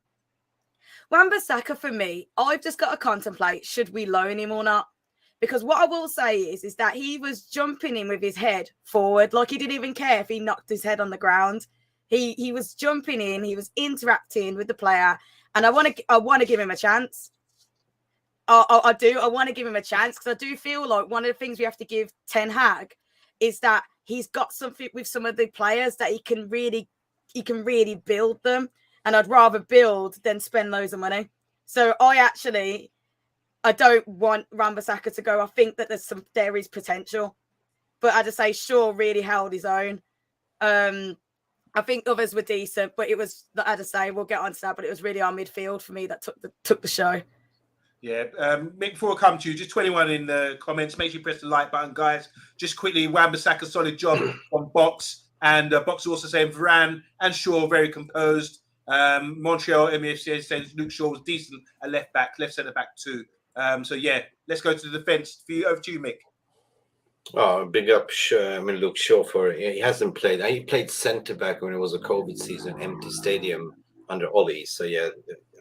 Wan-Bissaka, for me, I've just got to contemplate, should we loan him or not? Because what I will say is that he was jumping in with his head forward, like he didn't even care if he knocked his head on the ground. He was jumping in, he was interacting with the player, and I want to give him a chance. I do. I want to give him a chance because I do feel like one of the things we have to give Ten Hag is that he's got something with some of the players that he can really build them. And I'd rather build than spend loads of money. So I don't want Wan-Bissaka to go. I think that there is potential. But as I say, Shaw really held his own. I think others were decent, but it was, as I say, we'll get on to that, but it was really our midfield for me that took the show. Yeah, Mick, before I come to you, just 21 in the comments. Make sure you press the like button, guys. Just quickly, Wan-Bissaka, solid job on Box. And Box also saying Varane and Shaw very composed. Montreal MEFC says Luke Shaw was decent at left centre back too. So yeah, let's go to the defence. Over to you, Mick. Oh, big up, Luke Shaw he hasn't played. He played centre back when it was a COVID season, empty stadium, under Ollie. So yeah,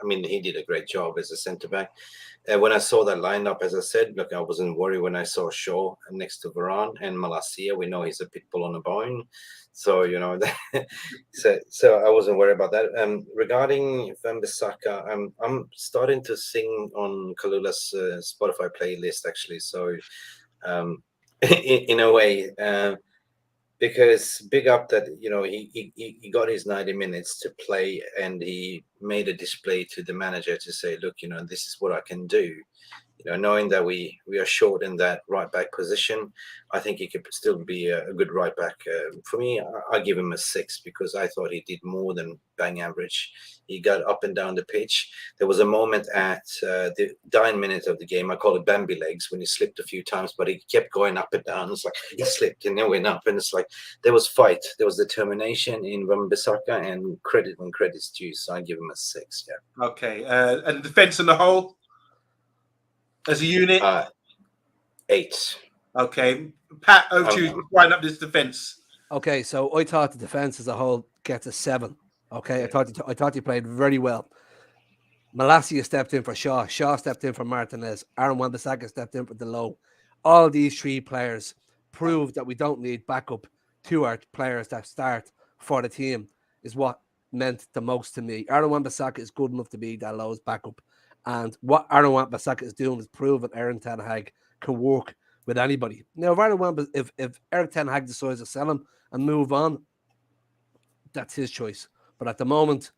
I mean, he did a great job as a centre back. When I saw that lineup, as I said, look, I wasn't worried when I saw Shaw next to Varane and Malacia. We know he's a pit bull on a bone, so you know, so I wasn't worried about that. Regarding Wan-Bissaka, I'm starting to sing on Kalula's Spotify playlist actually. So in a way. Because big up that, you know, he got his 90 minutes to play, and he made a display to the manager to say, look, you know, this is what I can do. You know, knowing that we are short in that right back position, I think he could still be a good right back. For me, I give him a 6 because I thought he did more than bang average. He got up and down the pitch. There was a moment at the 9 minute of the game, I call it Bambi legs, when he slipped a few times, but he kept going up and down. It's like he slipped and then went up, and it's like there was fight, there was determination in Wan-Bissaka, and credit when credit's due. So I give him a 6. Yeah. Okay, and defense in the whole as a unit, 8. Okay, Pat, over to you. Wind up this defense. Okay, so I thought the defense as a whole gets a 7. Okay, I thought you played very well. Malacia stepped in for Shaw. Shaw stepped in for Martinez. Aaron Wan-Bissaka stepped in for Delo. All these 3 players proved that we don't need backup to our players that start for the team is what meant the most to me. Aaron Wan-Bissaka is good enough to be Delo's backup. And what Aaron Wan-Bissaka is doing is proving Eric Ten Hag can work with anybody. Now, if Eric Ten Hag decides to sell him and move on, that's his choice. But at the moment,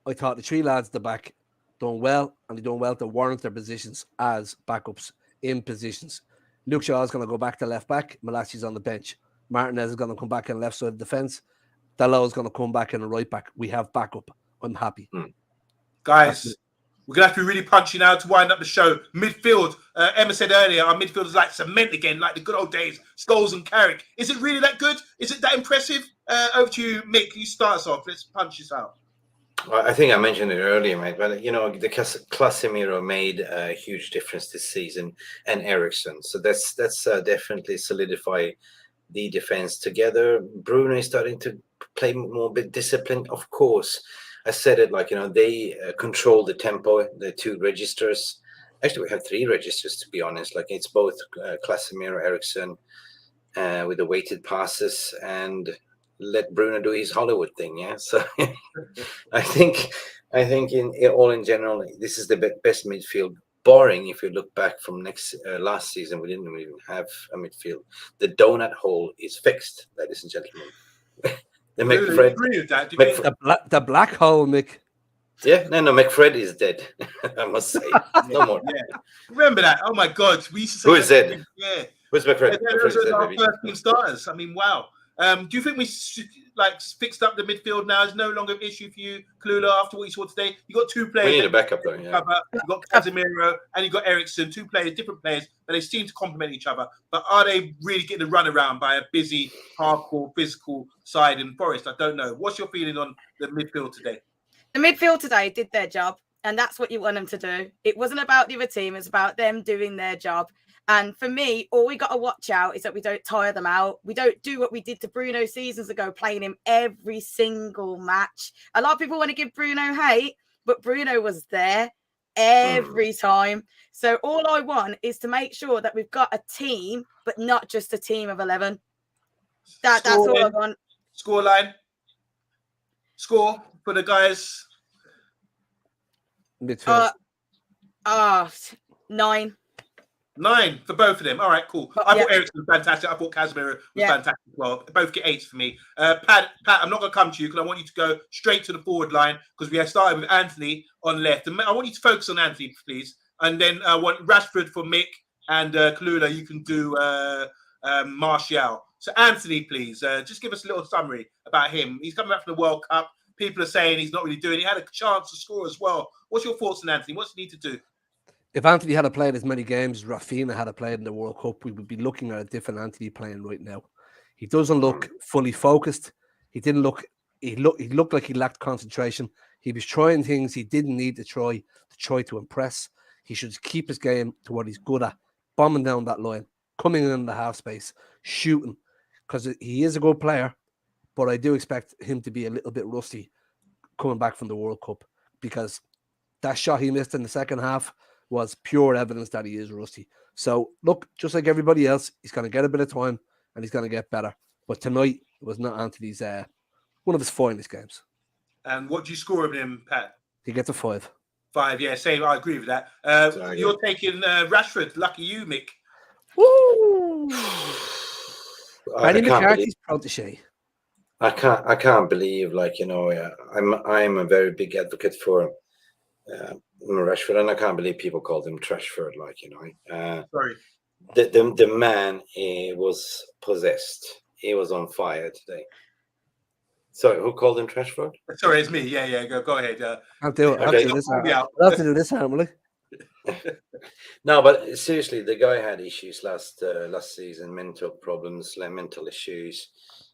I thought the 3 lads at the back done well, and they done well to warrant their positions as backups in positions. Luke Shaw is going to go back to left back. Malacia's on the bench. Martinez is going to come back in left side of defence. Delo is going to come back in the right back. We have backup. I'm happy. Guys, we're going to have to be really punchy now to wind up the show. Midfield, Emma said earlier, our midfield is like cement again, like the good old days, Scholes and Carrick. Is it really that good? Is it that impressive? Over to you, Mick. You start us off. Let's punch this out. Well, I think I mentioned it earlier, mate, but, you know, the Casemiro made a huge difference this season, and Eriksen. So that's definitely solidify the defense together. Bruno is starting to play more bit disciplined, of course. I said it, like, you know, they control the tempo, the 2 registers. Actually, we have 3 registers, to be honest. Like, it's both Casemiro, Eriksen with the weighted passes, and let Bruno do his Hollywood thing. Yeah. So I think in general, this is the best midfield, barring if you look back from last season, we didn't even have a midfield. The donut hole is fixed, ladies and gentlemen. The McFred, the black hole, Mick. Yeah, no, McFred is dead. I must say, no more. Yeah. Remember that? Oh my God, we used to say who is dead? Yeah, who's McFred? Those are our first team starters. I mean, wow. Do you think we fixed up the midfield now? Is no longer an issue for you, Kalula, after what you saw today? You got 2 players. We need a backup though. Yeah. You got Casemiro and you got Eriksen, 2 players, different players, but they seem to complement each other. But are they really getting the run around by a busy, hardcore, physical side in Forest? I don't know. What's your feeling on the midfield today? The midfield today did their job, and that's what you want them to do. It wasn't about the other team; it's about them doing their job. And for me, all we got to watch out is that we don't tire them out. We don't do what we did to Bruno seasons ago, playing him every single match. A lot of people want to give Bruno hate, but Bruno was there every time. So all I want is to make sure that we've got a team, but not just a team of 11. That's all I want. Scoreline. Score for the guys. Midfield. 9. 9 for both of them. All right, cool. I thought Eriksen was fantastic. I thought Casemiro was fantastic as well. Both get 8s for me. Pat, I'm not going to come to you because I want you to go straight to the forward line because we have started with Anthony on left. And I want you to focus on Anthony, please. And then I want Rashford for Mick, and Kalula, you can do Martial. So Anthony, please, just give us a little summary about him. He's coming back from the World Cup. People are saying he's not really doing it. He had a chance to score as well. What's your thoughts on Anthony? What's he need to do? If Anthony had played as many games as Rafinha had played in the World Cup, we would be looking at a different Anthony playing right now. He doesn't look fully focused. He looked like he lacked concentration. He was trying things he didn't need to try to impress. He should keep his game to what he's good at, bombing down that line, coming in the half space, shooting, because he is a good player, but I do expect him to be a little bit rusty coming back from the World Cup, because that shot he missed in the second half was pure evidence that he is rusty. So look, just like everybody else, he's going to get a bit of time and he's going to get better. But tonight it was not Anthony's one of his finest games. And what do you score of him, Pat? He gets a 5. 5, yeah, same. I agree with that. You're taking Rashford. Lucky you, Mick. Woo! Paddy McCarthy's protege. I can't believe, like, you know, I'm a very big advocate for Rashford, and I can't believe people called him Trashford, like, you know. Sorry. The man was possessed. He was on fire today. Sorry, who called him Trashford? Sorry, it's me. Yeah. Go ahead. I'll do it. Okay. I'll have to do this harmony. No, but seriously, the guy had issues last season, mental problems, mental issues.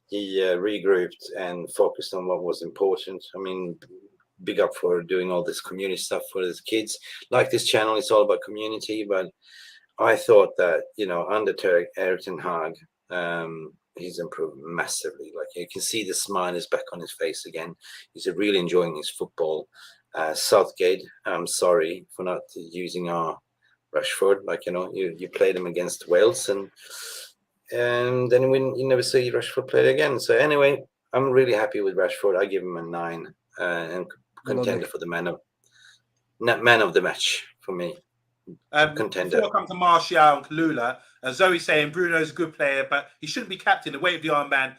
He regrouped and focused on what was important. I mean, big up for doing all this community stuff for his kids. Like this channel, it's all about community. But I thought that, you know, under Erik ten Hag, he's improved massively. Like, you can see the smile is back on his face again. He's really enjoying his football. Southgate, I'm sorry for not using our Rashford. Like, you know, you played him against Wales, and then you never see Rashford play again. So anyway, I'm really happy with Rashford. I give him a 9 and contender for the man of the match for me. Contender. Before I come to Martial and Kalula, Zoe saying Bruno's a good player, but he shouldn't be captain. The weight of the armband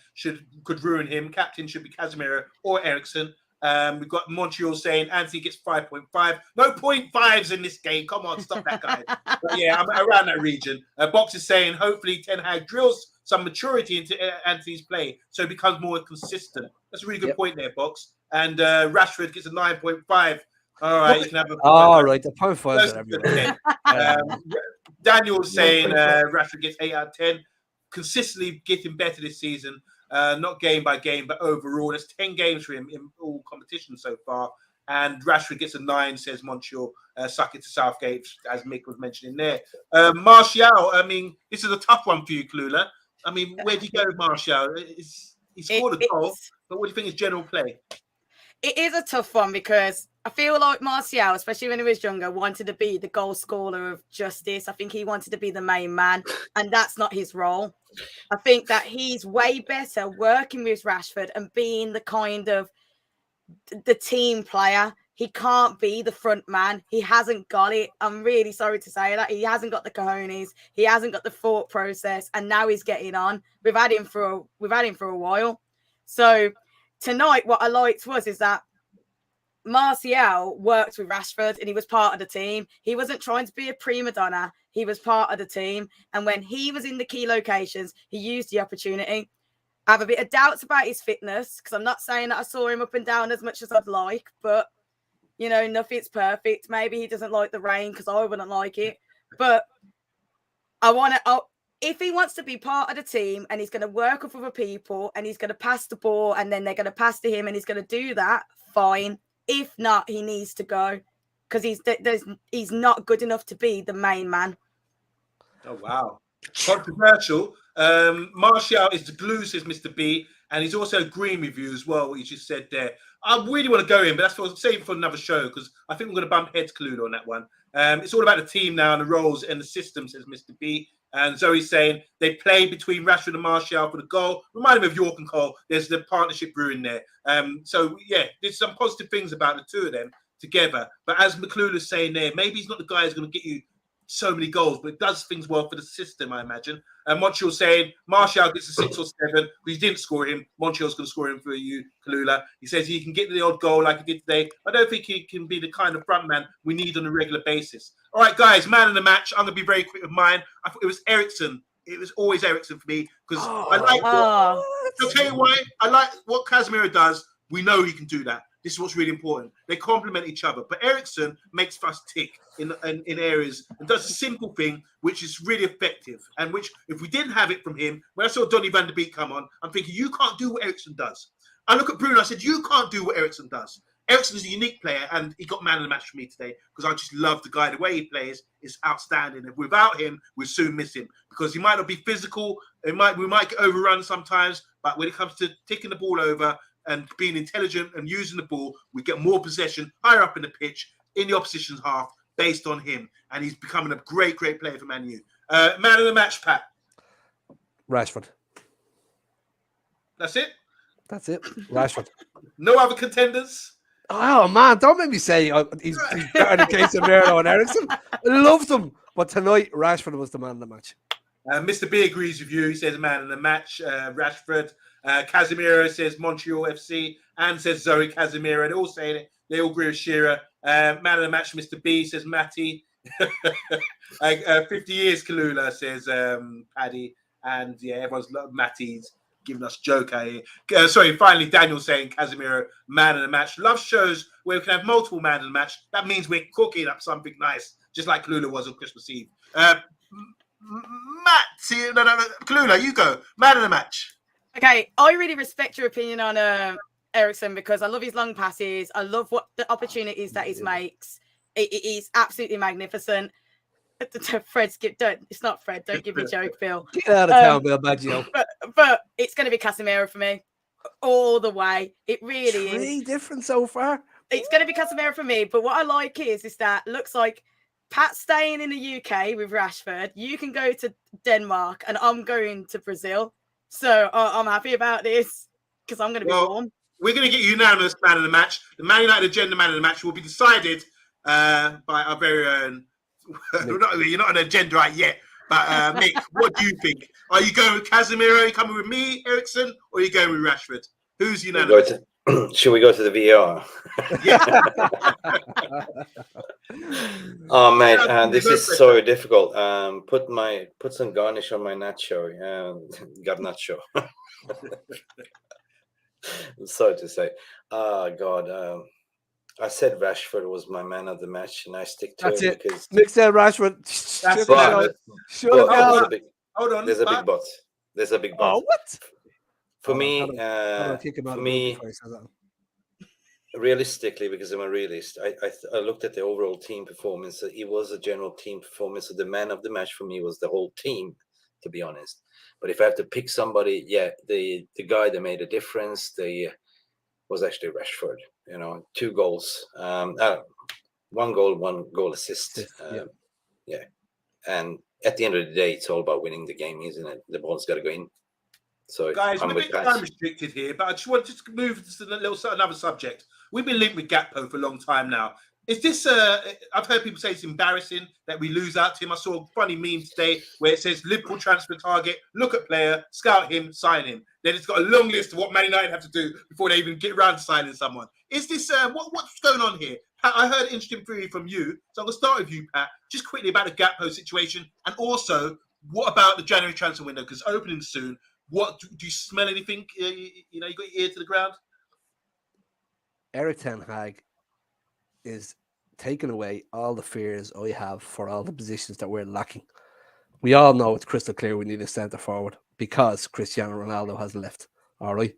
could ruin him. Captain should be Casemiro or Eriksen. We've got Montreal saying Anthony gets 5.5. No 0.5s in this game. Come on, stop that, guy. But yeah, I'm around that region. Box is saying hopefully Ten Hag drills some maturity into Anthony's play so he becomes more consistent. That's a really good point there, Box. And Rashford gets a 9.5. All right, you can have a. All right, the 0.5. Daniel's saying Rashford gets 8 out of 10. Consistently getting better this season. Not game by game, but overall, there's 10 games for him in all competitions so far. And Rashford gets a 9, says Montreal. Suck it to Southgate, as Mick was mentioning there. Martial, I mean, this is a tough one for you, Kalula. I mean, where do you go with Martial? He scored a goal, but what do you think is general play? It is a tough one because I feel like Martial, especially when he was younger, wanted to be the goal scorer of justice. I think he wanted to be the main man, and that's not his role. I think that he's way better working with Rashford and being the kind of the team player. He can't be the front man. He hasn't got it. I'm really sorry to say that. He hasn't got the cojones. He hasn't got the thought process, and now he's getting on. We've had him for a while. So tonight, what I liked is that Martial worked with Rashford and he was part of the team. He wasn't trying to be a prima donna. He was part of the team. And when he was in the key locations, he used the opportunity. I have a bit of doubts about his fitness because I'm not saying that I saw him up and down as much as I'd like, but, you know, nothing's perfect. Maybe he doesn't like the rain because I wouldn't like it. But if he wants to be part of the team and he's going to work with other people and he's going to pass the ball and then they're going to pass to him and he's going to do that, fine. If not, he needs to go because he's not good enough to be the main man. Oh, wow. Controversial. Martial is the glue, says Mr. B, and he's also agreeing with you as well, what you just said there. I really want to go in, but that's what I'm saying for another show because I think we're going to bump heads, Clued, on that one. It's all about the team now and the roles and the system, says Mr. B. And Zoe's saying they play between Rashford and Martial for the goal. Remind me of York and Cole. There's the partnership brewing there. So, yeah, there's some positive things about the two of them together. But as McClure saying there, maybe he's not the guy who's going to get you so many goals, but it does things well for the system, I imagine. And Montreal saying Martial gets a 6 or 7, but he didn't score him. Montreal's going to score him for you, Kalula. He says he can get the odd goal like he did today. I don't think he can be the kind of front man we need on a regular basis. All right, guys, man of the match. I'm going to be very quick with mine. I thought it was Eriksen. It was always Eriksen for me because I like. I'll tell you why. I like what Casemiro does. We know he can do that. This is what's really important. They complement each other. But Eriksen makes us tick in areas and does a simple thing which is really effective. And which, if we didn't have it from him, when I saw Donny van der Beek come on, I'm thinking, you can't do what Eriksen does. I look at Bruno, I said, you can't do what Eriksen does. Eriksen is a unique player, and he got man of the match for me today because I just love the guy. The way he plays is outstanding. And without him, we'll soon miss him because he might not be physical. We might get overrun sometimes, but when it comes to ticking the ball over, and being intelligent and using the ball, we get more possession higher up in the pitch in the opposition's half based on him. And he's becoming a great player for Man U. Man of the match, Pat. Rashford. That's it? That's it. Rashford. No other contenders? Oh, man, don't make me say he's better than Casemiro and Eriksen. I loved him. But tonight, Rashford was the man of the match. Mr. B agrees with you. He says man of the match, Rashford. Casemiro says Montreal FC and says Zoe Casemiro. They're all saying it. They all agree with Shearer. Man of the match, Mr. B says Matty. 50 years Kalula says Paddy. And yeah, everyone's Matty's giving us joke here. Finally, Daniel saying Casemiro, man of the match. Love shows where we can have multiple man of the match. That means we're cooking up something nice, just like Kalula was on Christmas Eve. Kalula, you go. Man of the match. Okay, I really respect your opinion on Eriksen because I love his long passes. I love what the opportunities that he makes. It is absolutely magnificent. Fred, it's not Fred. Don't give me a joke, Bill. Get out of town, Bill Baggio. But it's going to be Casemiro for me all the way. It really is. 3 different so far. It's going to be Casemiro for me. But what I like is that looks like Pat's staying in the UK with Rashford. You can go to Denmark, and I'm going to Brazil. So I'm happy about this because I'm going to be warm. We're going to get unanimous man of the match. The Man United agenda man of the match will be decided by our very own. You're not an agenda right yet, but Mick, what do you think? Are you going with Casemiro? Are you coming with me, Eriksen, or are you going with Rashford? Who's unanimous? Should we go to the VR? Yeah. Oh man, this is so difficult. Put some garnish on my nacho. Garnacho. Sorry to say. Oh God. I said Rashford was my man of the match, and I stick to it because Nick said Rashford. Hold on. There's a big but. There's a big but. Oh, what? For me, realistically, because I'm a realist, I looked at the overall team performance. It was a general team performance. So the man of the match for me was the whole team, to be honest. But if I have to pick somebody, the guy that made a difference, was actually Rashford. 2 goals, 1 goal, 1 goal assist. Yeah. And at the end of the day, it's all about winning the game, isn't it? The ball's got to go in. So guys, we're a bit time restricted here, but I just want to move to another subject. We've been linked with Gakpo for a long time now. Is this? I've heard people say it's embarrassing that we lose out to him. I saw a funny meme today where it says Liverpool transfer target, look at player, scout him, sign him. Then it's got a long list of what Man United have to do before they even get around to signing someone. Is this what's going on here? Pat, I heard an interesting theory from you, so I'm going to start with you, Pat. Just quickly about the Gakpo situation, and also what about the January transfer window? Because opening soon. What do you smell anything? You got your ear to the ground. Erik ten Hag is taking away all the fears I have for all the positions that we're lacking. We all know it's crystal clear we need a centre forward because Cristiano Ronaldo has left. All right.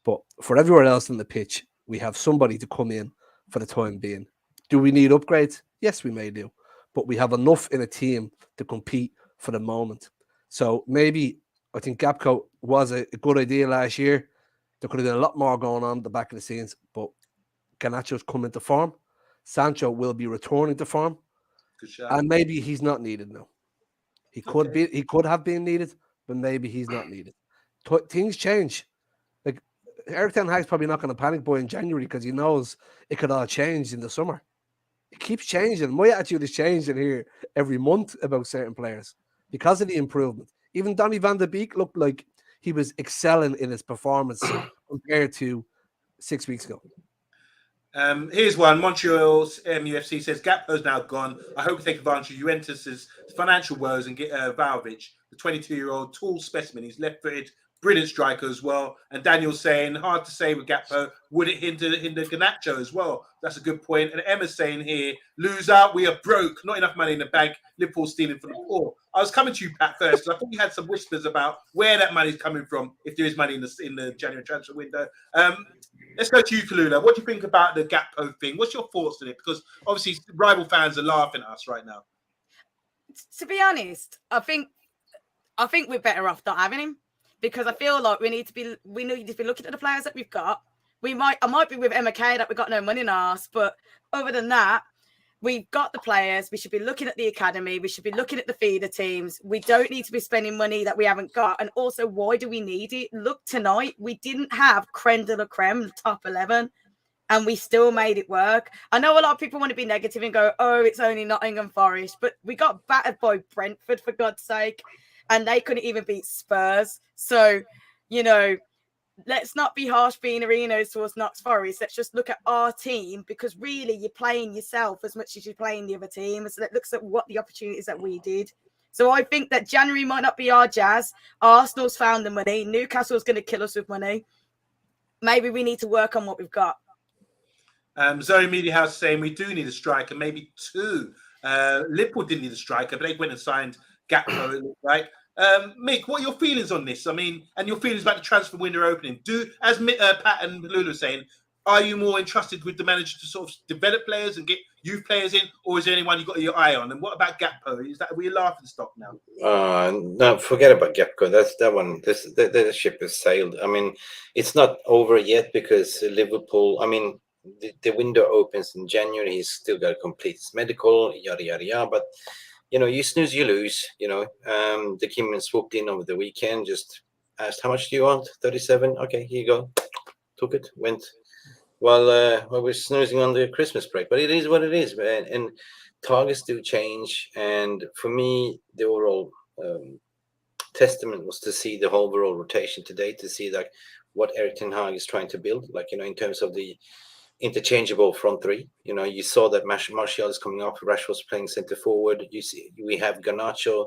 But for everywhere else on the pitch, we have somebody to come in for the time being. Do we need upgrades? Yes, we may do. But we have enough in a team to compete for the moment. So maybe I think Gakpo was a good idea last year. There could have been a lot more going on at the back of the scenes, but Garnacho's come into form. Sancho will be returning to form, and maybe he's not needed now. He could have been needed, but maybe he's not needed. Things change. Like Erik ten Hag's probably not going to panic buy in January because he knows it could all change in the summer. It keeps changing. My attitude is changing here every month about certain players because of the improvement. Even Donny van de Beek looked like he was excelling in his performance compared to 6 weeks ago. Here's one. Montreal's MUFC says Gakpo's now gone. I hope we take advantage of Juventus's financial woes and get Vlahovic, the 22-year-old tall specimen. He's left-footed, brilliant striker as well. And Daniel's saying, hard to say with Gakpo, would it hinder Garnacho as well? That's a good point. And Emma's saying here, lose out, we are broke, not enough money in the bank, Liverpool stealing from the poor. I was coming to you, Pat, first, because I thought you had some whispers about where that money's coming from, if there is money in the January transfer window. Let's go to you, Kalula. What do you think about the Gakpo thing? What's your thoughts on it? Because obviously rival fans are laughing at us right now. To be honest, I think we're better off not having him because I feel like we need to be looking at the players that we've got. I might be with Emma Kay that we got no money in our ass, but other than that, we've got the players. We should be looking at the academy. We should be looking at the feeder teams. We don't need to be spending money that we haven't got. And also, why do we need it? Look, tonight, we didn't have creme de la creme, top 11, and we still made it work. I know a lot of people want to be negative and go, oh, it's only Nottingham Forest, but we got battered by Brentford, for God's sake, and they couldn't even beat Spurs. So, you know, let's not be harsh being arenas towards Notts Forest. Let's just look at our team, because really you're playing yourself as much as you're playing the other team. So that looks at what the opportunities that we did. So I think that January might not be our jazz. Arsenal's found the money. Newcastle's going to kill us with money. Maybe we need to work on what we've got. Zoe Media House saying we do need a striker, maybe two. Liverpool didn't need a striker, but they went and signed Gakpo, it looked like. Mick, what are your feelings on this? I mean, and your feelings about the transfer window opening? As Pat and Lulu are saying, are you more entrusted with the manager to sort of develop players and get youth players in, or is there anyone you've got your eye on? And what about Gakpo? Is that, are we a laughing stock now? No, forget about Gakpo. That's that one. The ship has sailed. I mean, it's not over yet because Liverpool. I mean, the window opens in January. He's still got to complete his medical, yada yada yada. But you know, you snooze, you lose. You know, the Kimman swooped in over the weekend, just asked, "How much do you want?" 37. Okay, here you go. Took it. Went. While we're snoozing on the Christmas break, but it is what it is, man. And targets do change. And for me, the overall testament was to see the whole overall rotation today, to see like what Erik ten Hag is trying to build, like, you know, in terms of the interchangeable front three. You know, you saw that Martial is coming up, Rashford's playing centre forward. You see, we have Garnacho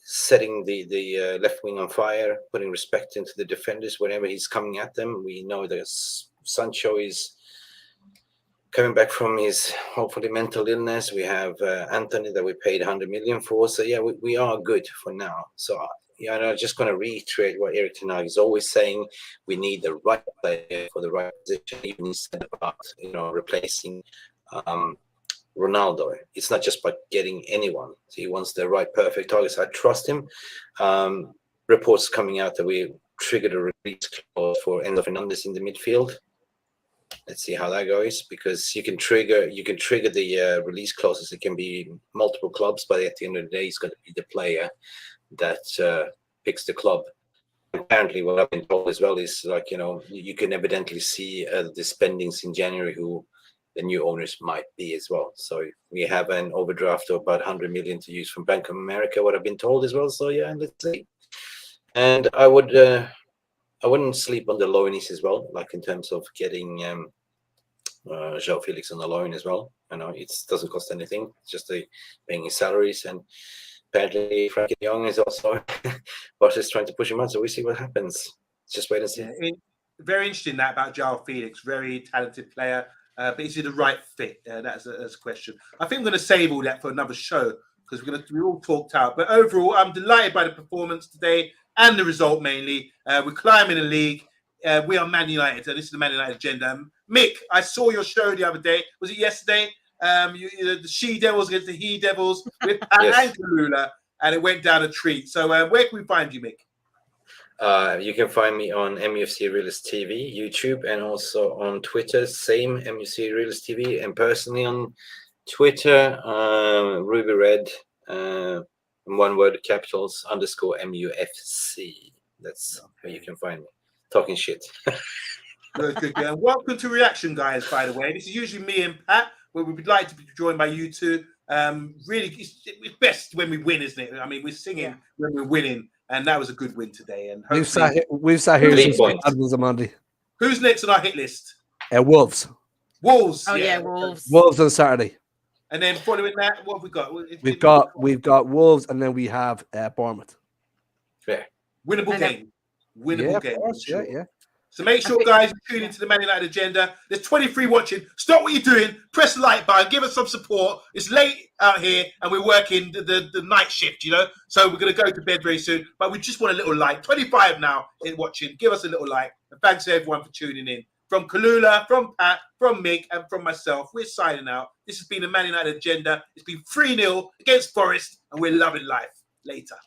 setting the left wing on fire, putting respect into the defenders whenever he's coming at them. We know there's Sancho is coming back from his hopefully mental illness. We have Anthony that we paid 100 million for. So yeah, we are good for now. So yeah, I'm just going to reiterate what Erik ten Hag is always saying: we need the right player for the right position. Even instead about, you know, replacing Ronaldo, it's not just about getting anyone. So he wants the right perfect targets. I trust him. Reports coming out that we triggered a release clause for Enzo Fernandez in the midfield. Let's see how that goes, because you can trigger the release clauses. It can be multiple clubs, but at the end of the day, it's going to be the player that picks the club. Apparently, what I've been told as well is, like, you know, you can evidently see the spendings in January who the new owners might be as well. So we have an overdraft of about 100 million to use from Bank of America, what I've been told as well. So yeah, let's see. And I wouldn't sleep on the loanies as well, like in terms of getting João Felix on the loan as well. You know, it doesn't cost anything. It's just paying his salaries. And apparently Frankie de Jong is also Bosch is trying to push him out. So we see what happens. Just wait and see. Yeah, very interesting that about João Felix. Very talented player. But is he the right fit? That's a question. I think I'm going to save all that for another show, because we're all talked out. But overall, I'm delighted by the performance today and the result mainly. We're climbing the league. We are Man United, and this is the Man United agenda. Mick, I saw your show the other day. Was it yesterday? The She Devils against the He Devils with Yes. Kalula, and it went down a treat. So where can we find you, Mick? You can find me on MUFC Realist TV, YouTube, and also on Twitter. Same MUFC Realist TV, and personally on Twitter, Ruby Red, one word, capitals, _MUFC. That's where you can find me. Talking shit. Good. Welcome to Reaction, guys, by the way. This is usually me and Pat, where we would like to be joined by you two. Really, it's best when we win, isn't it? I mean, we're singing when we're winning, and that was a good win today. And we've sat here since Omundi. Who's next on our hit list? Wolves. Wolves. Oh yeah, Wolves. Wolves on Saturday. And then following that, what have we got? We've got Wolves, and then we have Bournemouth. Yeah. Winnable game. Winnable game. Course, sure. Yeah. So make sure, guys, you tune into the Man United agenda. There's 23 watching. Stop what you're doing. Press the like button. Give us some support. It's late out here, and we're working the night shift, you know. So we're going to go to bed very soon. But we just want a little like. 25 now in watching. Give us a little like. And thanks to everyone for tuning in. From Kalula, from Pat, from Mick, and from myself, we're signing out. This has been the Man United agenda. It's been 3-0 against Forest, and we're loving life. Later.